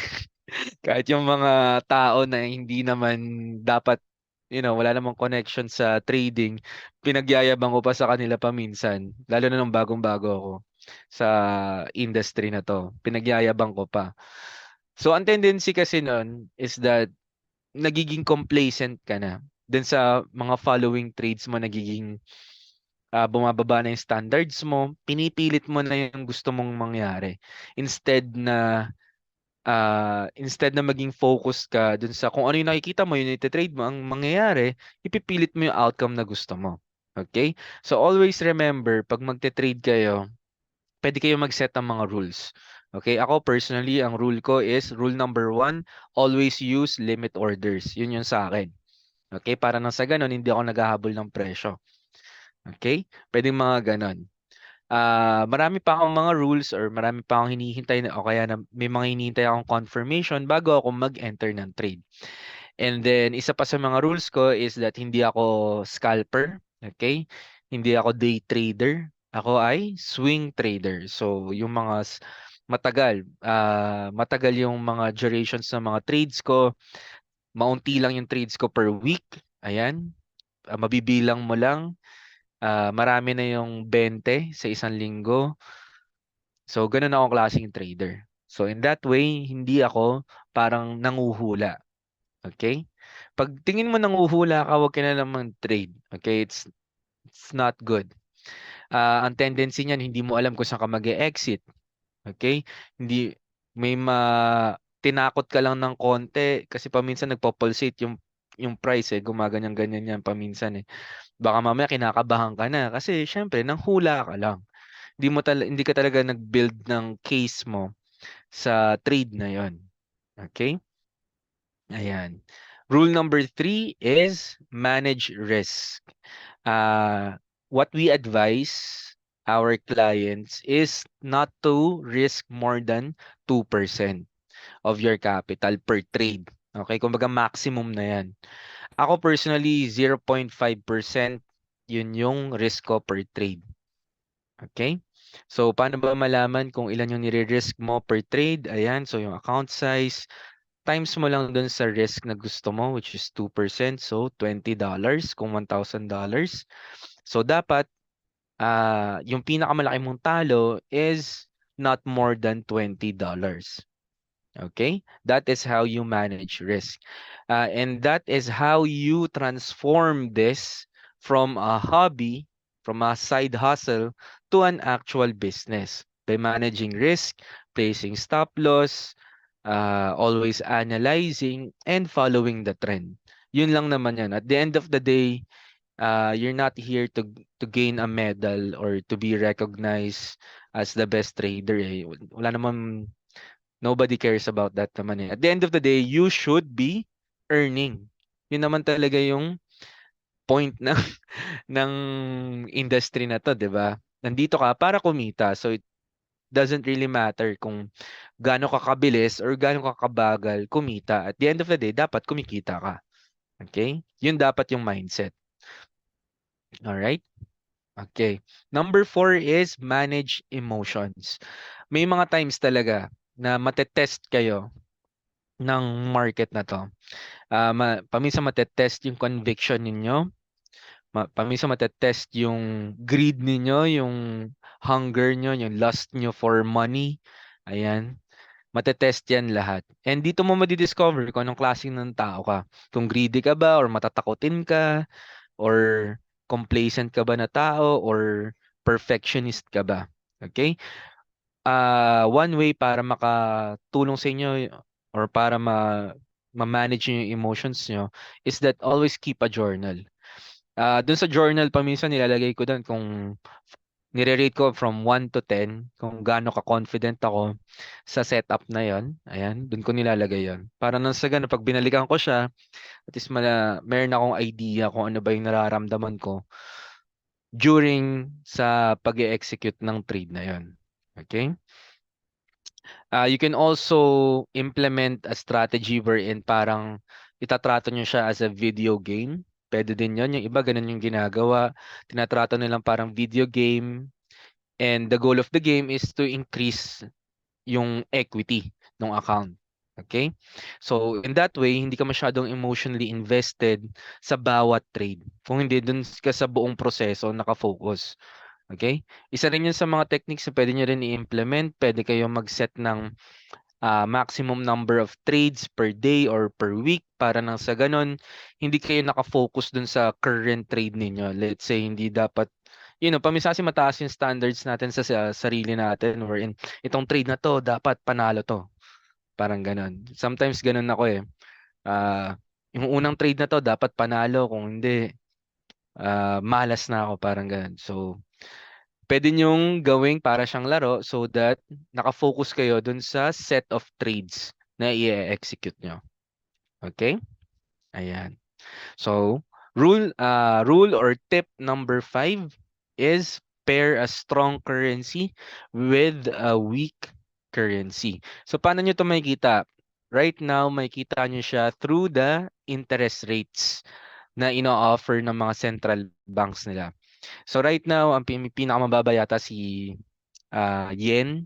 Kahit yung mga tao na hindi naman dapat, wala namang connection sa trading, pinagyayabang ko pa sa kanila paminsan, lalo na nung bagong-bago ako sa industry na to. Pinagyayabang ko pa. So, ang tendency kasi nun is that nagiging complacent ka na. Then sa mga following trades mo, nagiging bumababa na yung standards mo, pinipilit mo na yung gusto mong mangyari. Instead na maging focused ka dun sa kung ano yung nakikita mo, yung iti-trade mo, ang mangyayari, ipipilit mo yung outcome na gusto mo. Okay? So always remember, pag magte-trade kayo, pwede kayo mag-set ng mga rules. Okay? Ako personally, ang rule ko is rule number 1, always use limit orders. Yun yung sa akin. Okay? Para nang sa ganun, hindi ako naghahabol ng presyo. Okay? Pwedeng mga ganon. Marami pa akong mga rules or marami pa akong hinihintay o kaya na may mga hinihintay akong confirmation bago ako mag-enter ng trade. And then isa pa sa mga rules ko is that hindi ako scalper, okay? Hindi ako day trader. Ako ay swing trader. So yung mga matagal yung mga durations ng mga trades ko. Maunti lang yung trades ko per week. Ayan. Mabibilang mo lang. Marami na yung 20 sa isang linggo. So, ganun akong klaseng trader. So, in that way, hindi ako parang nanguhula. Okay? Pag tingin mo nanguhula ka, huwag ka na naman trade. Okay? It's not good. Ang tendency niyan, hindi mo alam kung saan ka mag-exit. Okay? Hindi may tinakot ka lang ng konti kasi paminsan nagpo-pulsate yung price eh, gumaganyan-ganyan yan paminsan eh. Baka mamaya kinakabahan ka na kasi syempre nanghula ka lang. Hindi ka talaga nag-build ng case mo sa trade na yon. Okay? Ayan. Rule number 3 is manage risk. What we advise our clients is not to risk more than 2% of your capital per trade. Okay, kumbaga maximum na yan. Ako personally, 0.5% yun yung risk ko per trade. Okay? So, paano ba malaman kung ilan yung nire-risk mo per trade? Ayan, so yung account size, times mo lang dun sa risk na gusto mo, which is 2%. So, $20 kung $1,000. So, dapat yung pinakamalaki mong talo is not more than $20. Okay? That is how you manage risk. And that is how you transform this from a hobby, from a side hustle, to an actual business by managing risk, placing stop loss, always analyzing, and following the trend. Yun lang naman yan. At the end of the day, you're not here to gain a medal or to be recognized as the best trader. Eh. Wala naman, nobody cares about that naman eh. At the end of the day, you should be earning. Yun naman talaga yung point ng ng industry na to, 'di ba? Nandito ka para kumita. So it doesn't really matter kung gaano ka kabilis or gaano ka kabagal kumita. At the end of the day, dapat kumikita ka. Okay? Yun dapat yung mindset. All right? Okay. Number 4 is manage emotions. May mga times talaga na matetest kayo ng market na to. Paminsan matetest yung conviction ninyo. Paminsan matetest yung greed ninyo, yung hunger nyo, yung lust nyo for money. Ayan. Matetest yan lahat. And dito mo madidiscover kung anong klaseng ng tao ka. Kung greedy ka ba or matatakotin ka or complacent ka ba na tao or perfectionist ka ba. Okay? One way para makatulong sa inyo or para ma-manage yung emotions nyo is that always keep a journal. Dun sa journal, paminsan nilalagay ko dun kung nire-rate ko from 1 to 10 kung gaano ka-confident ako sa setup na yon. Ayan, dun ko nilalagay yon. Para nang sa ganun, pag binalikan ko siya, at least meron akong idea kung ano ba yung nararamdaman ko during sa pag-execute ng trade na yon. Okay? You can also implement a strategy wherein parang itatrato nyo siya as a video game. Pwede din yon. Yung iba, ganun yung ginagawa. Tinatrato nilang parang video game. And the goal of the game is to increase yung equity ng account. Okay? So, in that way, hindi ka masyadong emotionally invested sa bawat trade. Kung hindi, dun ka sa buong proseso nakafocus. Okay? Isa rin yun sa mga techniques na pwede nyo rin i-implement. Pwede kayong mag-set ng maximum number of trades per day or per week para nang sa ganon, hindi kayo nakafocus dun sa current trade ninyo. Let's say, hindi dapat, paminsan kasi mataas yung standards natin sa sarili natin wherein itong trade na to, dapat panalo to. Parang ganon. Sometimes ganon ako eh. Ah, yung unang trade na to, dapat panalo. Kung hindi, malas na ako. Parang ganon. So, pwede nyong gawing para siyang laro so that nakafocus kayo dun sa set of trades na i-execute nyo. Okay? Ayan. So, rule or tip number 5 is pair a strong currency with a weak currency. So, paano nyo ito makikita? Right now, makikita nyo siya through the interest rates na ino-offer ng mga central banks nila. So right now, ang pinakamababa yata si yen.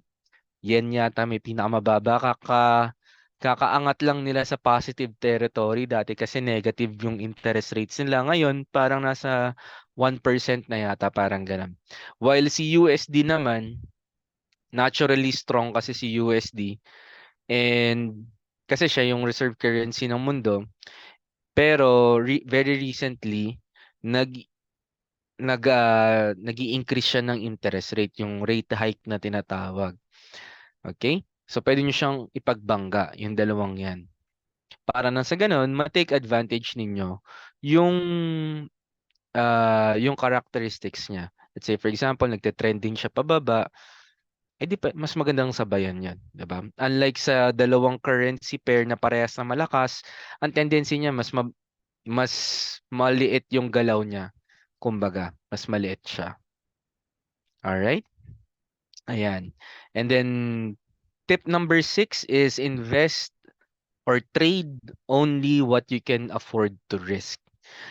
Yen yata may pinakamababa. Kakaangat lang nila sa positive territory. Dati kasi negative yung interest rates nila. Ngayon, parang nasa 1% na yata, parang ganun. While si USD naman, naturally strong kasi si USD. And kasi siya yung reserve currency ng mundo. Pero very recently, nag-i-increase siya ng interest rate, yung rate hike na tinatawag. Okay? So, pwede nyo siyang ipagbangga, yung dalawang yan. Para nang sa ganun, ma-take advantage ninyo yung yung characteristics niya. Let's say, for example, nagte-trending siya pababa, di pa, mas magandang sabayan yan, di ba? Unlike sa dalawang currency pair na parehas na malakas, ang tendency niya mas maliit yung galaw niya. Kumbaga, mas maliit siya. Alright? Ayan. And then, tip number 6 is invest or trade only what you can afford to risk.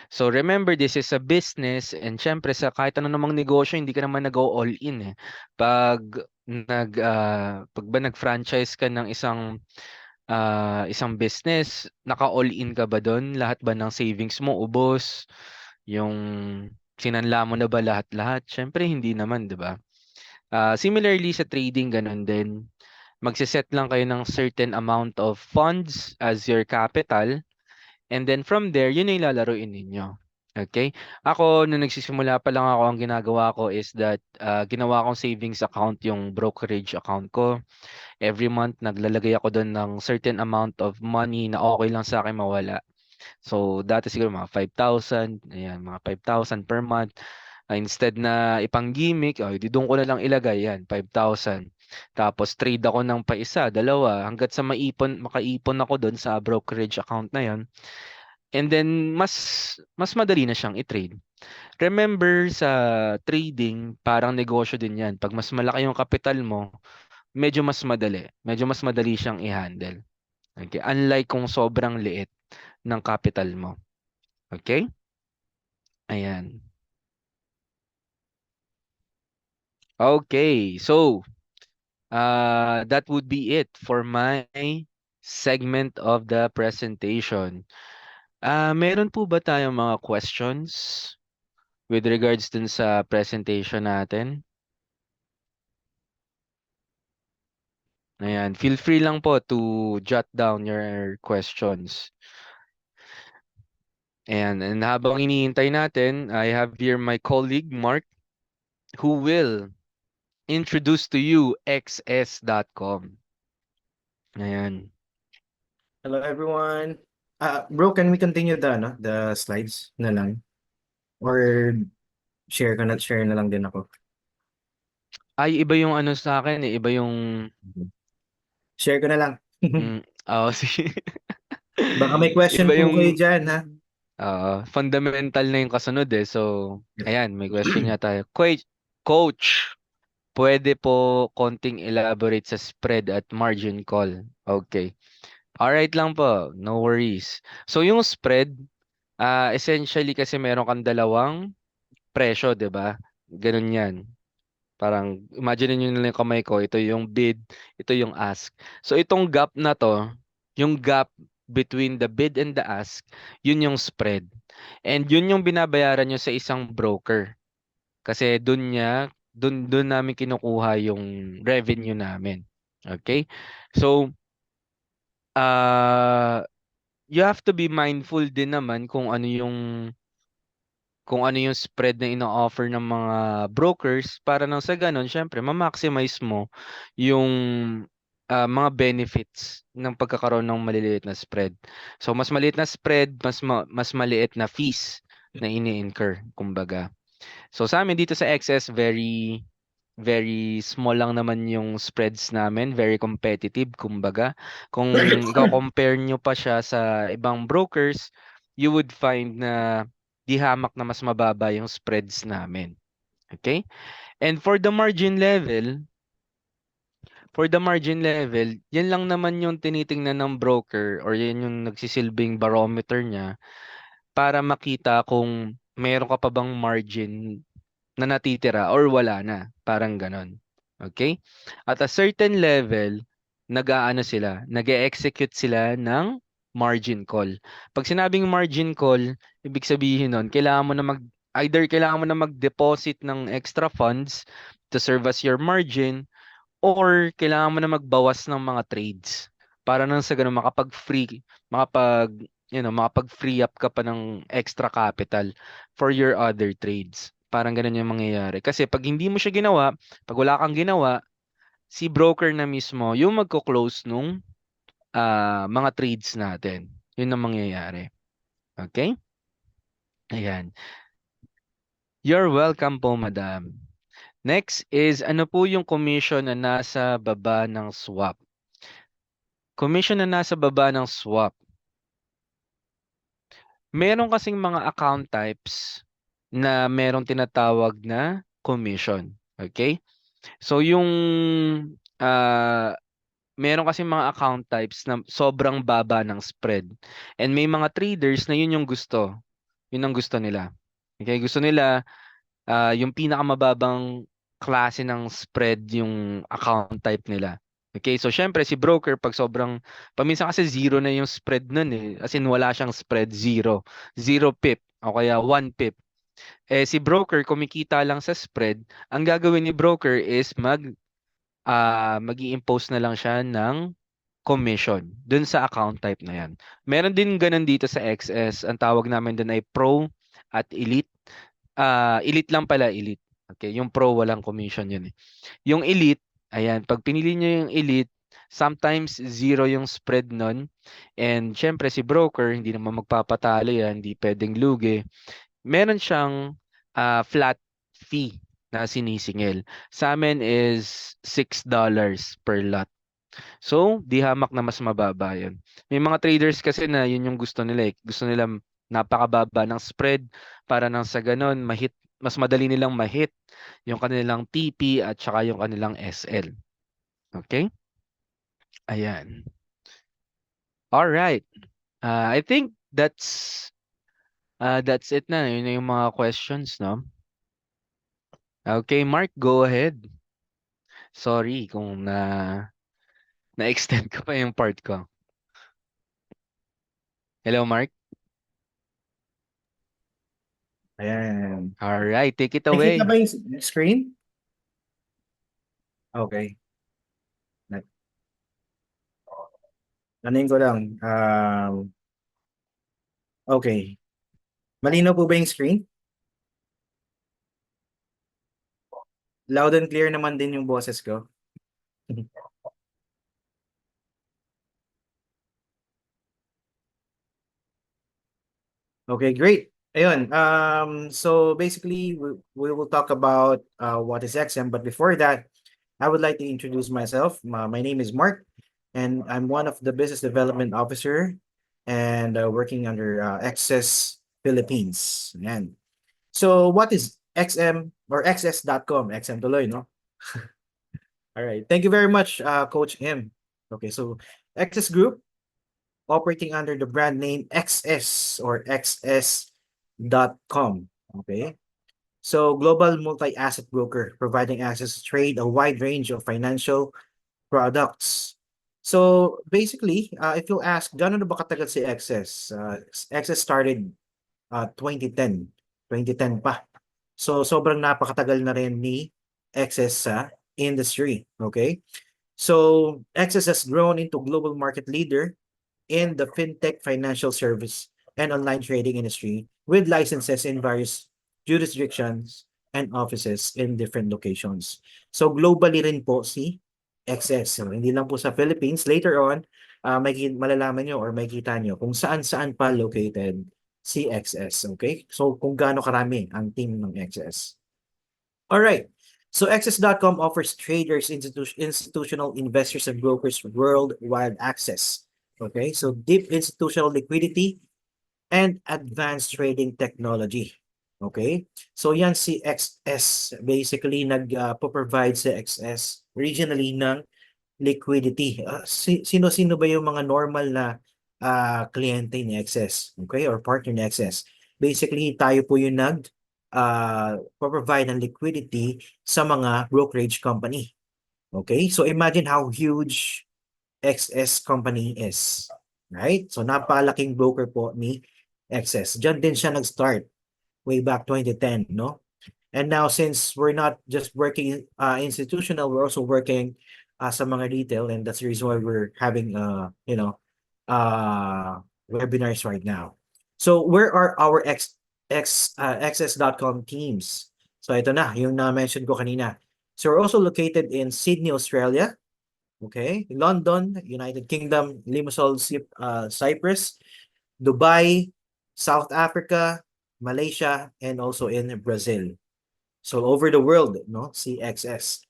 So remember, this is a business and syempre sa kahit ano namang negosyo, hindi ka naman nag-go all in eh. Pag ba nag-franchise ka ng isang business, naka-all in ka ba doon? Lahat ba ng savings mo ubos? Yung sinanla mo na ba lahat-lahat? Syempre hindi naman, 'di ba? Similarly sa trading, ganun din. Magse-set lang kayo ng certain amount of funds as your capital. And then from there, yun yung lalaruin ninyo. Okay? Ako, nung nagsisimula pa lang ako, ang ginagawa ko is that ginawa kong savings account yung brokerage account ko. Every month, naglalagay ako doon ng certain amount of money na okay lang sa akin mawala. So, dati siguro mga 5,000, ayan, mga 5,000 per month. Instead na ipang gimmick, di doon ko na lang ilagay yan, 5,000. Tapos trade ako ng paisa, dalawa, hanggat sa makaipon ako doon sa brokerage account na yon. And then mas madali na siyang i-trade. Remember sa trading, parang negosyo din 'yan. Pag mas malaki yung kapital mo, medyo mas madali. Medyo mas madali siyang i-handle. Okay? Unlike kung sobrang liit ng capital mo. Okay? Ayan. Okay. So, that would be it for my segment of the presentation. Meron po ba tayong mga questions with regards dun sa presentation natin? Ayan, feel free lang po to jot down your questions. And habang iniintay natin, I have here my colleague Mark who will introduce to you xs.com. Ayan. Hello everyone. Bro, can we continue the slides na lang? Or share na lang din ako. Ay, iba yung ano sa akin eh, iba yung Share ko na lang. sige. Baka may question Iba po yung kayo dyan, ha? fundamental na yung kasunod eh. So, ayan, may question nga tayo. Coach, pwede po konting elaborate sa spread at margin call. Okay. Alright lang po, no worries. So yung spread, essentially kasi meron kang dalawang presyo, 'di ba? Ganun 'yan. Parang imagine niyo na lang yung kamay ko, ito yung bid, ito yung ask. So itong gap na to, yung gap between the bid and the ask, yun yung spread. And yun yung binabayaran nyo sa isang broker. Kasi dun namin kinukuha yung revenue namin. Okay? So, you have to be mindful din naman kung ano yung spread na ino-offer ng mga brokers para nang sa ganun, syempre, ma-maximize mo yung mga benefits ng pagkakaroon ng maliliit na spread. So, mas maliit na spread, mas maliit na fees na ini-incur, kumbaga. So, sa amin dito sa XS, very very small lang naman yung spreads namin, very competitive kumbaga. Kung i-compare nyo pa siya sa ibang brokers, you would find na di hamak na mas mababa yung spreads namin. Okay? And for the margin level, yan lang naman yung tinitingnan ng broker or yan yung nagsisilbing barometer niya para makita kung meron ka pa bang margin na natitira or wala na. Parang ganon. Okay? At a certain level, nag-execute sila ng margin call. Pag sinabing margin call, ibig sabihin nun, kailangan mo na mag-deposit ng extra funds to serve as your margin or kailangan mo na magbawas ng mga trades para nang sa ganun makapag-free up ka pa ng extra capital for your other trades. Parang ganun yung mangyayari. Kasi pag hindi mo siya ginawa, pag wala kang ginawa, si broker na mismo yung magko-close nung mga trades natin. Yun ang mangyayari. Okay? Ayan. You're welcome po, madam. Next is ano po yung commission na nasa baba ng swap? Commission na nasa baba ng swap. Meron kasing mga account types na merong tinatawag na commission. Okay? So yung ah meron kasing mga account types na sobrang baba ng spread. And may mga traders na yun yung gusto. Yun ang gusto nila. Okay, gusto nila yung pinakamababang klase ng spread yung account type nila. Okay, so syempre si broker pag sobrang paminsan kasi zero na yung spread nun eh. As in wala siyang spread, zero. Zero pip o kaya 1 pip. Eh si broker kumikita lang sa spread, ang gagawin ni broker is mag-i-impose na lang siya ng commission dun sa account type na yan. Meron din ganun dito sa XS. Ang tawag namin dun ay Pro at Elite. Elite lang pala, Elite. Okay, yung Pro walang commission yun eh. Yung Elite, ayan, pag pinili nyo yung Elite, sometimes zero yung spread nun. And syempre si broker, hindi naman magpapatalo yan, hindi pwedeng lugi. Meron siyang flat fee na sinisingil. Sa amin is $6 per lot. So, di hamak na mas mababa yun. May mga traders kasi na yun yung gusto nila eh. Gusto nila napakababa ng spread para nang sa ganon, mas madali nilang mahit yung kanilang TP at saka yung kanilang SL. Okay? Ayan. Alright. I think that's it na. Yun na yung mga questions, no? Okay, Mark, go ahead. Sorry kung na-extend ko pa yung part ko. Hello, Mark? Ayan. Alright, take it away. Nakita ba yung screen? Okay. Anin ko lang. Okay. Malinaw po ba yung screen? Loud and clear naman din yung boses ko. Okay, great. Ayun. So basically, we will talk about what is XM. But before that, I would like to introduce myself. My name is Mark, and I'm one of the business development officer and working under XS Philippines. Ayan. So what is XM or XS.com? XM tuloy, no? All right. Thank you very much, Coach M. Okay, so XS Group operating under the brand name XS or XS.com. Okay. So global multi-asset broker providing access to trade a wide range of financial products. So basically, if you ask, gano'n na ba katagal si XS? XS started 2010. 2010 pa. So sobrang napakatagal na rin ni XS sa industry. Okay. So XS has grown into global market leader in the fintech financial service and online trading industry with licenses in various jurisdictions and offices in different locations. So globally rin po si XS. So, hindi lang po sa Philippines. Later on, malalaman nyo or makikita nyo kung saan-saan pa located si XS. Okay? So kung gaano karami ang team ng XS. Alright. So XS.com offers traders, institutional investors, and brokers worldwide access. Okay, so deep institutional liquidity and advanced trading technology. Okay, so yan si XS. Basically, nag-provide si XS regionally ng liquidity. Sino-sino ba yung mga normal na kliyente ni XS? Okay, or partner ni XS? Basically, tayo po yung provide ng liquidity sa mga brokerage company. Okay, so imagine how huge XS company is. Right? So napakalaking broker po ni XS. Diyan din siya nag-start way back 2010, no? And now since we're not just working institutional, we're also working sa mga retail, and that's the reason why we're having webinars right now. So where are our XS.com teams? So ito na, yung na-mention ko kanina. So we're also located in Sydney, Australia. Okay, London, United Kingdom, Limassol, Cyprus, Dubai, South Africa, Malaysia, and also in Brazil. So over the world, no, CXS.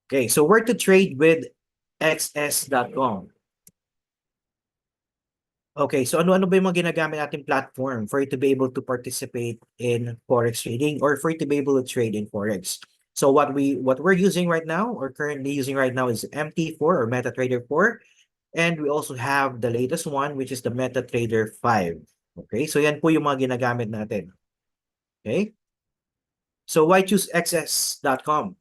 Okay, so where to trade with xs.com. Okay, so ano-ano ba yung mga ginagamit nating platform for you to be able to participate in Forex trading or for you to be able to trade in Forex? So what we're using right now or currently using right now is MT4 or MetaTrader 4. And we also have the latest one, which is the MetaTrader 5. Okay, so yan po yung mga ginagamit natin. Okay, so why choose xs.com?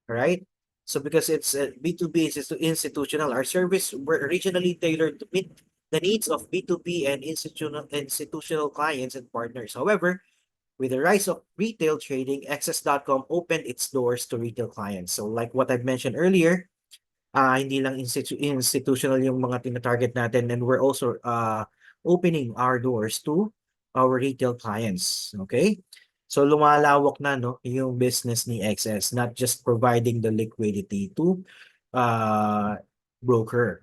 All right, so because it's B2B, it's institutional. Our service were originally tailored to meet the needs of B2B and institutional clients and partners. However, with the rise of retail trading, xs.com opened its doors to retail clients. So like what I've mentioned earlier, hindi lang institutional yung mga tina-target natin, and we're also opening our doors to our retail clients. Okay? So lumalawak na no yung business ni XS, not just providing the liquidity to brokerage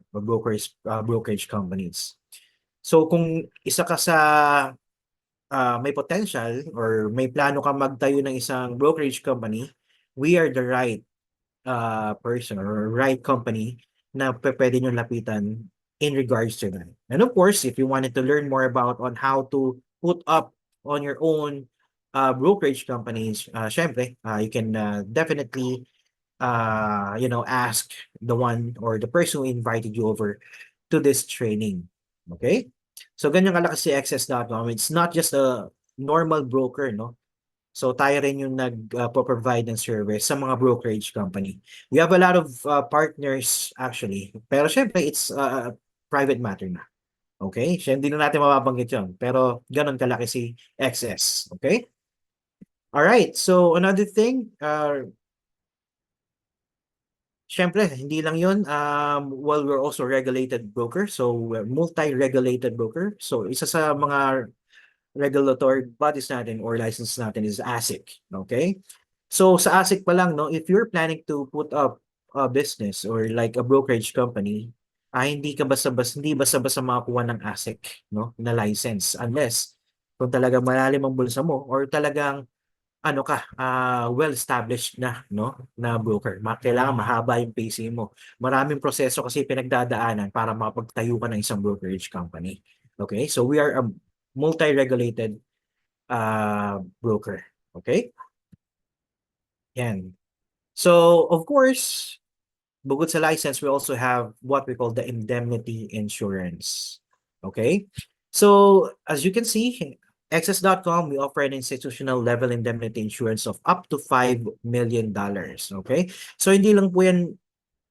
companies. So kung isa ka sa may potential or may plano ka magtayo ng isang brokerage company, we are the right person or right company na pwede nyo lapitan in regards to that. And of course, if you wanted to learn more about on how to put up on your own brokerage companies, syempre, you can definitely ask the one or the person who invited you over to this training. Okay? So ganyan kalaki si xs.com. It's not just a normal broker, no? So tayo rin yung nag-provide ng service sa mga brokerage company. We have a lot of partners actually. Pero syempre, it's a private matter na. Okay? Hindi na natin mababanggit yun. Pero ganun kalaki si XS. Okay? Alright. So another thing, syempre, hindi lang yun. Well, we're also regulated broker. So we're multi-regulated broker. So isa sa mga regulatory bodies natin or license natin is ASIC. Okay? So sa ASIC pa lang, no, if you're planning to put up a business or like a brokerage company, hindi basta-basta makakuha ng ASIC, no, na license unless kung talagang malalim ang bulsa mo or talagang ano ka, well-established na, no, na broker. Kailangan mahaba yung PC mo. Maraming proseso kasi pinagdadaanan para makapagtayo ka ng isang brokerage company. Okay? So we are a multi-regulated broker. Okay? Yan. So, of course, bukod sa license, we also have what we call the indemnity insurance. Okay? So, as you can see, xs.com, we offer an institutional level indemnity insurance of up to $5 million. Okay? So, hindi lang po yan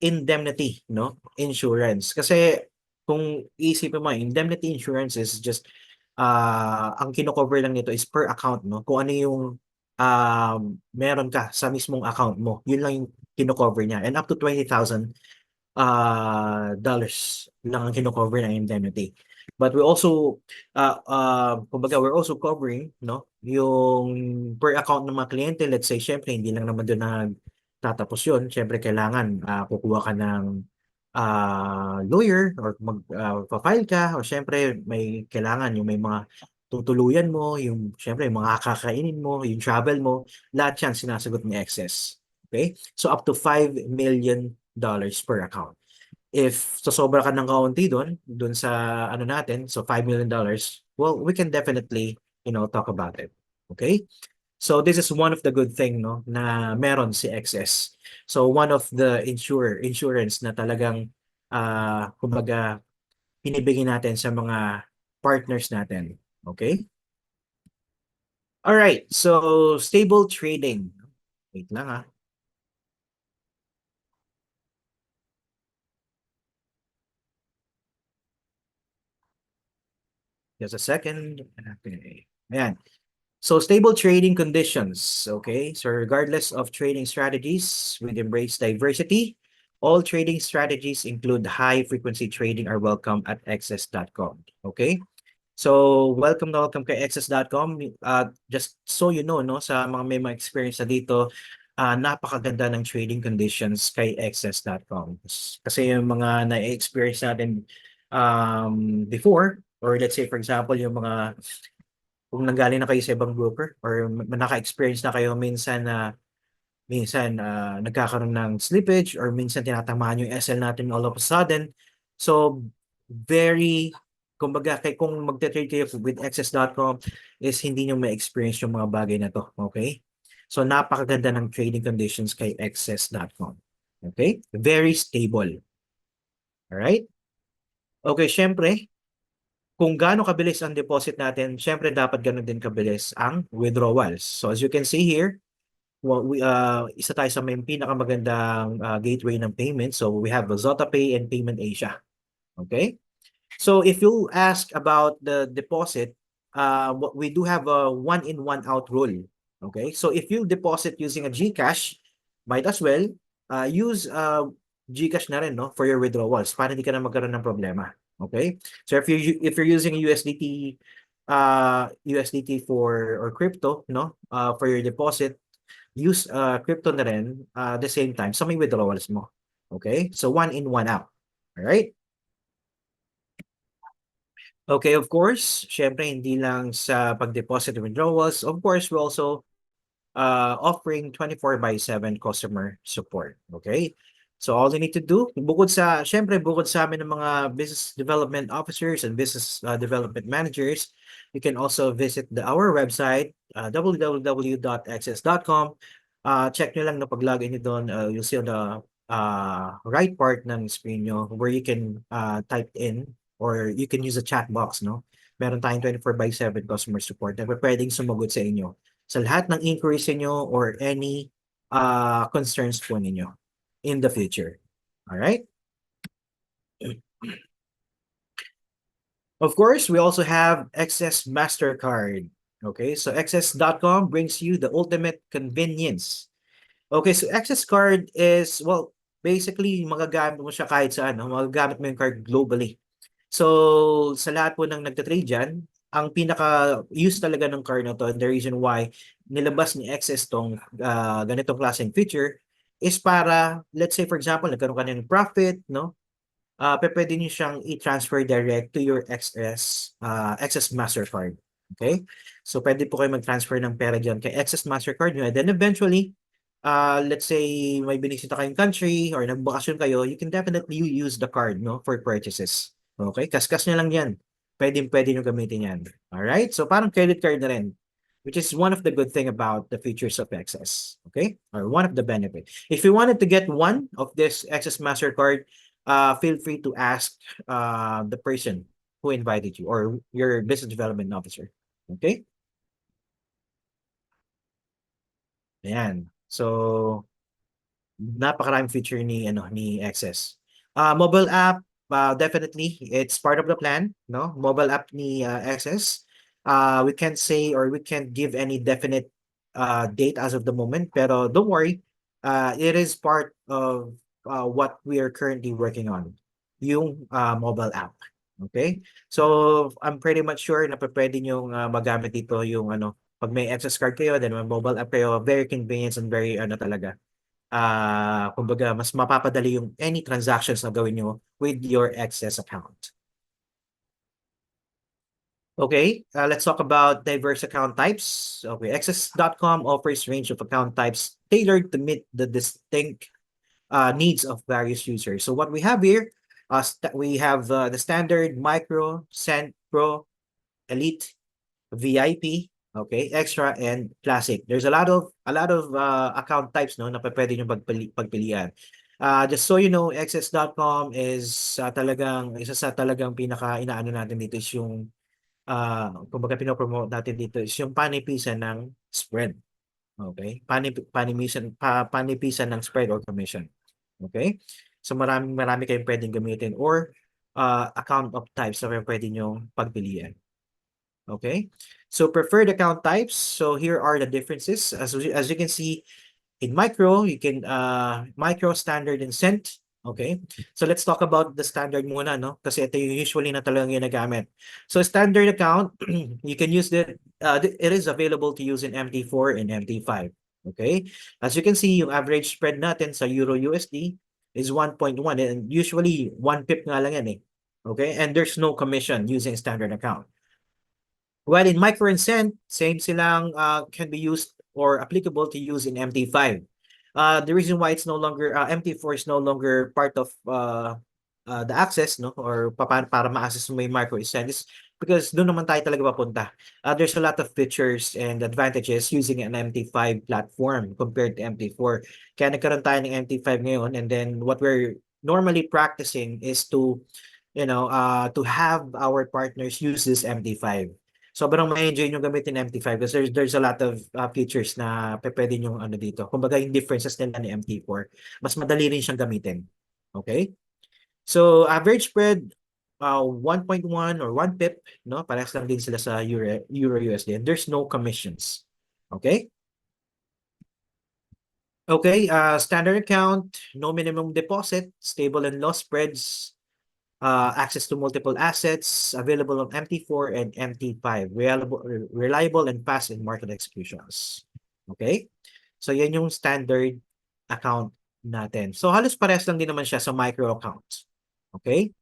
indemnity, no? Insurance. Kasi, kung isipin mo, indemnity insurance is just, ang kino-cover lang nito is per account, no? Kung ano yung meron ka sa mismong account mo, yun lang yung kino-cover niya. And up to $20,000 dollars lang ang kino-cover ng indemnity. But we also, kumbaga, we're also covering, no, yung per account ng mga kliyente. Let's say, syempre, hindi lang naman doon tatapos yun. Syempre, kailangan kukuha ka ng lawyer or mag-file ka o syempre, may kailangan yung may mga tutuluyan mo, yung syempre, yung mga kakainin mo, yung travel mo, lahat yan sinasagot ni XS. Okay? So, up to $5 million per account. If sosobra ka ng kaunti doon sa ano natin, so $5 million, well, we can definitely, talk about it. Okay? So this is one of the good thing, no, na meron si XS. So one of the insurance na talagang kumbaga pinibigay natin sa mga partners natin. Okay? All right. So stable trading. Wait lang . Just a second. Okay. Ayan. So stable trading conditions, okay? So regardless of trading strategies, we embrace diversity. All trading strategies include high frequency trading are welcome at xs.com, okay? So, welcome na welcome kay access.com. Just so you know, no, sa mga may mga experience na dito, napakaganda ng trading conditions kay access.com. Kasi yung mga na-experience natin before, or let's say for example, yung mga kung nanggaling na kayo sa ibang broker or naka-experience na kayo minsan nagkakaroon ng slippage or minsan tinatamaan yung SL natin all of a sudden. So, kumbaga, kung magte-trade kayo with access.com is hindi nyo ma-experience yung mga bagay na to. Okay? So, napakaganda ng trading conditions kay access.com. Okay? Very stable. Alright? Okay, syempre, kung gaano kabilis ang deposit natin, syempre dapat ganoon din kabilis ang withdrawals. So, as you can see here, isa tayo sa may pinakamagandang gateway ng payment. So we have ZotaPay and Payment Asia. Okay? So if you ask about the deposit, we do have a one-in, one-out rule. Okay? So if you deposit using a GCash, might as well use GCash na rin, no, for your withdrawals para hindi ka na magkaroon ng problema. Okay? So if you're using USDT or crypto, no, for your deposit, use crypto na rin the same time sa may withdrawals mo. Okay? So one in, one out. Alright? Okay, of course, syempre hindi lang sa pag-deposit and withdrawals. Of course, we're also offering 24/7 customer support. Okay? So all you need to do, bukod sa amin ng mga business development officers and business development managers, you can also visit our website, www.access.com. Check nyo lang na pag-login nyo doon, you'll see on the right part ng screen nyo where you can type in or you can use a chat box, no? Meron tayong 24/7 customer support na pwedeng sumagot sa inyo sa lahat ng inquiries niyo or any concerns po ninyo in the future. All right? Of course, we also have Access Mastercard. Okay, so access.com brings you the ultimate convenience. Okay, so Access Card is, well, basically, magagamit mo siya kahit saan. Magagamit mo yung card globally. So, sa lahat po ng nagtatrade dyan, ang pinaka-use talaga ng card na to, and the reason why nilabas ni Access tong ganitong klaseng feature is para, let's say for example, nagkaroon ka ng profit, no? Pwede nyo siyang i-transfer direct to your Access Mastercard. Okay? So, pwede po kayo mag-transfer ng pera dyan kay Access Mastercard nyo. And then eventually, let's say may binisita kayong country or nagbakasyon kayo, you can definitely use the card, no, for purchases. Okay? Kaskas nyo lang yan. Pwede nyo gamitin yan. Alright? So, parang credit card na rin, which is one of the good thing about the features of Access. Okay? Or one of the benefits. If you wanted to get one of this Access Mastercard, feel free to ask the person who invited you or your business development officer. Okay? Ayan. So, napakaraming feature ni Access. Mobile app, definitely it's part of the plan, no? Mobile app ni Access. We can't say or we can't give any definite date as of the moment, pero don't worry. It is part of what we are currently working on, yung mobile app. Okay? So, I'm pretty much sure na pwede nyo magamit dito yung pag may Access card kayo, then may mobile app kayo, very convenient and very talaga. Kumbaga, mas mapapadali yung any transactions na gawin nyo with your Access account. Okay, let's talk about diverse account types. Okay, Access.com offers range of account types tailored to meet the distinct needs of various users. So what we have here, we have the standard, micro, cent, pro, elite, VIP, okay, extra, and classic. There's a lot of account types, no, na pwede nyo pagpilian. Just so you know, access.com is talagang isa sa talagang pinaka inaano natin dito is yung kumbaga pinopromote natin dito is yung panipisan ng spread. Okay? Panipisan ng spread or commission. Okay? So marami kayong pwedeng gamitin or account of types na pwede nyo pagpilian. Okay? So preferred account types. So here are the differences. As you can see, in micro, you can micro, standard, and cent. Okay? So let's talk about the standard muna, no? Kasi ito yung usually na talagang ginagamit. So standard account, you can use it is available to use in MT4 and MT5. Okay? As you can see, yung average spread natin sa Euro USD is 1.1 and usually 1 pip nga lang yan eh. Okay? And there's no commission using standard account. While in micro and cent, same silang can be used or applicable to use in MT5. The reason why it's no longer MT4 is no longer part of the access, no, or para ma-access mo yung micro and cent is because doon naman tayo talaga papunta. There's a lot of features and advantages using an MT5 platform compared to MT4. Kaya nagkaroon tayo ng MT5 ngayon, and then what we're normally practicing is to to have our partners use this MT5. Sobrang ma-enjoy nyo gamitin MT5 because there's a lot of features na pwede nyo dito. Kumbaga yung differences nila ni MT4, mas madali rin siyang gamitin. Okay? So average spread 1.1 or 1 pip, no? Parehas lang din sila sa Euro USD. And there's no commissions. Okay? Okay, standard account, no minimum deposit, stable and low spreads, access to multiple assets, available on MT4 and MT5, reliable and fast in market executions. Okay? So yan yung standard account natin. So halos parehas lang din naman siya sa micro accounts. Okay?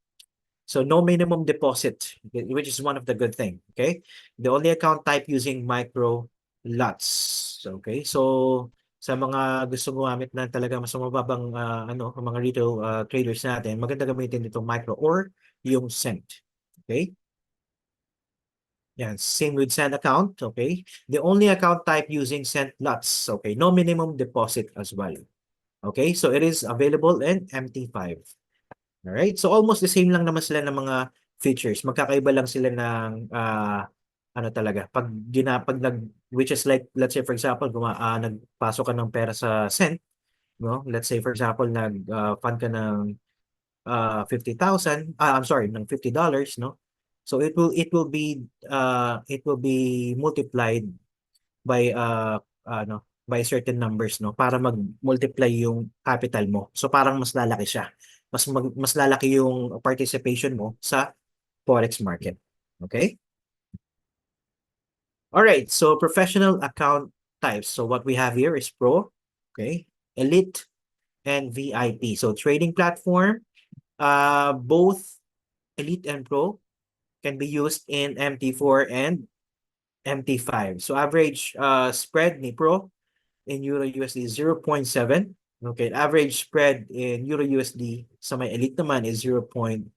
So no minimum deposit, which is one of the good thing. Okay? The only account type using micro lots. Okay? So sa mga gusto gumamit na talaga mas mababang mga retail traders natin, maganda gamitin itong micro or yung cent. Okay? Yan, same with cent account, okay? The only account type using cent lots, okay? No minimum deposit as well. Okay? So it is available in MT5. Alright? So almost the same lang naman sila ng mga features. Magkakaiba lang sila ng talaga. Which is like, let's say for example, nagpasok ka ng pera sa cent, no? Let's say for example, fund ka ng 50,000, I'm sorry, ng $50, no? So it will be multiplied by by certain numbers, no, para mag-multiply yung capital mo. So parang mas lalaki siya. Mas lalaki yung participation mo sa forex market. Okay? All right, so professional account types. So what we have here is Pro, okay, Elite, and VIP. So trading platform, both Elite and Pro can be used in MT4 and MT5. So average spread ni Pro in Euro USD is 0.7. Okay, average spread in Euro USD sa may Elite naman is 0.1.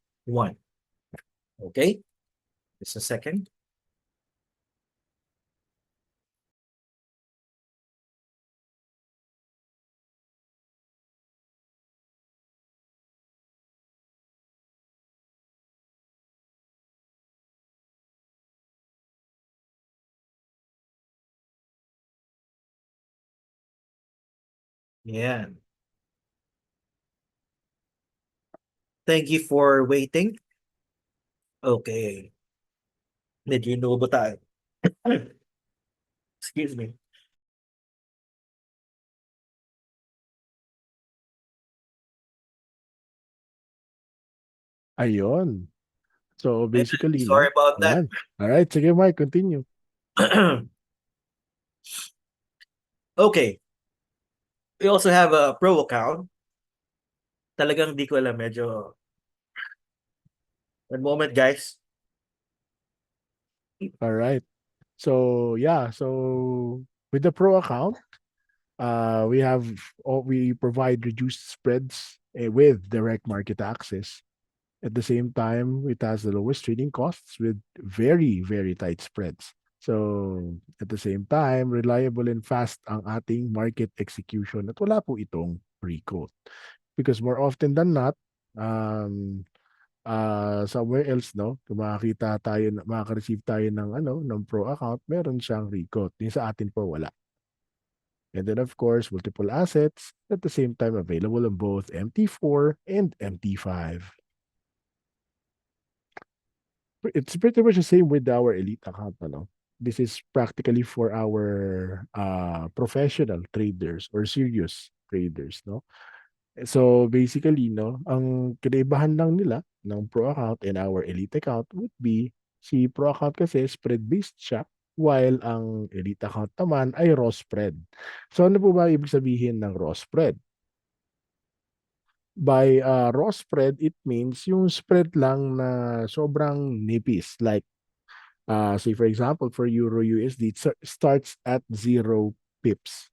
Okay, just a second. Yeah. Thank you for waiting. Okay. Medyo inuubo tayo. Excuse me. Ayun. So basically, Sorry about that. yan. All right, sige Mike, continue. Okay. We also have a Pro account. Talagang di ko alam, medyo... One moment, guys. All right. So yeah, so with the Pro account, we provide reduced spreads with direct market access. At the same time, it has the lowest trading costs with very, very tight spreads. So, at the same time, reliable and fast ang ating market execution at wala po itong pre-quote. Because more often than not, somewhere else, no, kung makaka-receive tayo ng Pro account, meron siyang pre-quote. Yung sa atin po, wala. And then, of course, multiple assets at the same time available on both MT4 and MT5. It's pretty much the same with our Elite account, no? This is practically for our professional traders or serious traders, no? So basically, no, ang kinaibahan lang nila ng Pro account and our Elite account would be si Pro account kasi spread-based siya while ang Elite account naman ay raw spread. So ano po ba ibig sabihin ng raw spread? By raw spread, it means yung spread lang na sobrang nipis. Like, say for example, for Euro USD, it starts at 0 pips.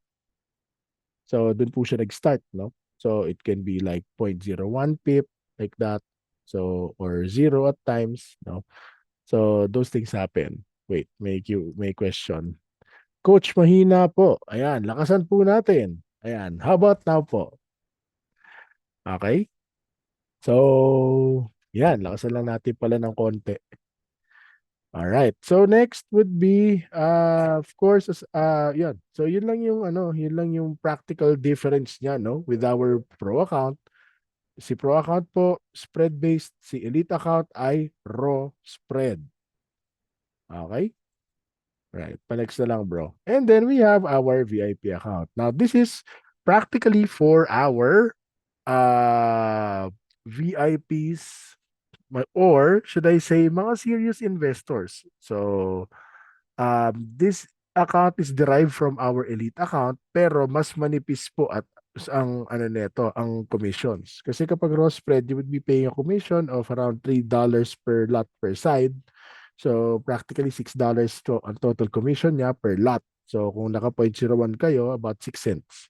So, dun po siya nag-start, no? So, it can be like 0.01 pip, like that. So, or zero at times, no? So, those things happen. Wait, may question. Coach, mahina po. Ayan, lakasan po natin. Ayan, how about now po? Okay? So, yan, lakasan lang natin pala ng konti. All right. So next would be of course yun. So yun lang yung yun lang yung practical difference niya no with our pro account. Si pro account po spread based, si elite account ay raw spread. Okay? Right. Pa-next na lang, bro. And then we have our VIP account. Now this is practically for our VIPs or should I say mga serious investors. So this account is derived from our elite account pero mas manipis po at ang neto, ang commissions. Kasi kapag raw spread, you would be paying a commission of around $3 per lot per side. So practically $6 to ang total commission niya per lot. So kung naka 0.01 kayo, about 6 cents.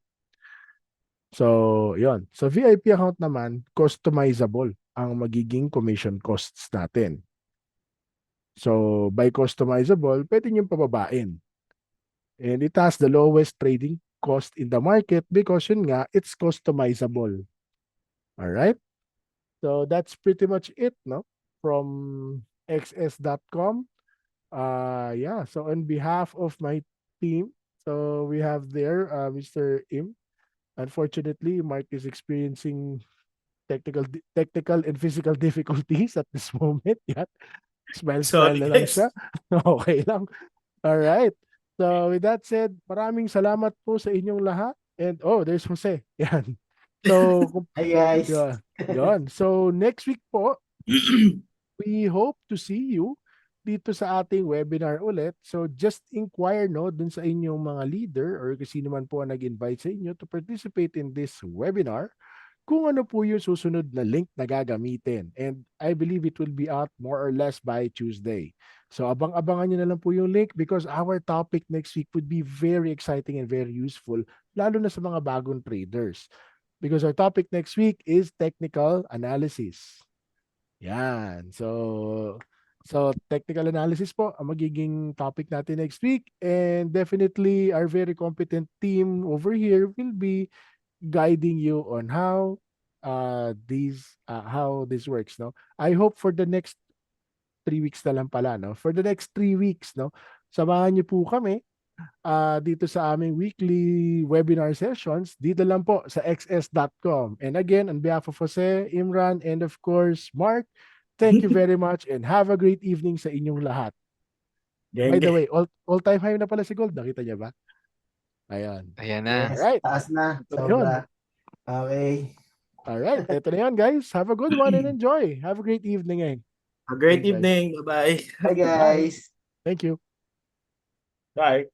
So, yon. So VIP account naman, customizable ang magiging commission costs natin. So, by customizable, pwede nyo pababain. And it has the lowest trading cost in the market because yun nga, it's customizable. Alright? So, that's pretty much it, no? From xs.com. Yeah, so on behalf of my team, so we have there Mr. Im. Unfortunately, Mark is experiencing technical and physical difficulties at this moment. Yan. Smile Sorry, na lang guys. siya. Okay lang. All right. So with that said, maraming salamat po sa inyong lahat. And there's Jose. Yan. So, Hi guys. yon. So next week po, we hope to see you dito sa ating webinar ulit. So just inquire no dun sa inyong mga leader or kung sino man po ang nag-invite sa inyo to participate in this webinar kung ano po yung susunod na link na gagamitin. And I believe it will be out more or less by Tuesday. So abang-abangan nyo na lang po yung link because our topic next week would be very exciting and very useful, lalo na sa mga bagong traders. Because our topic next week is technical analysis. Yan. So technical analysis po ang magiging topic natin next week. And definitely our very competent team over here will be guiding you on how this works, no? I hope for the next 3 weeks na lang pala, no? For the next 3 weeks, no? Samahan niyo po kami dito sa aming weekly webinar sessions dito lang po sa xs.com. And again, on behalf of Jose, Imran, and of course, Mark, thank you very much and have a great evening sa inyong lahat. By the way, all-time high na pala si Gold. Nakita niya ba? Ayan. Ayan na. Yes, Alright. taas na. Ito na yun. Sobra. Okay. Alright. Ito na yun, guys. Have a good one and enjoy. Have a great evening. A great Thanks, guys. evening. Bye-bye. Hi guys. Thank you. Bye.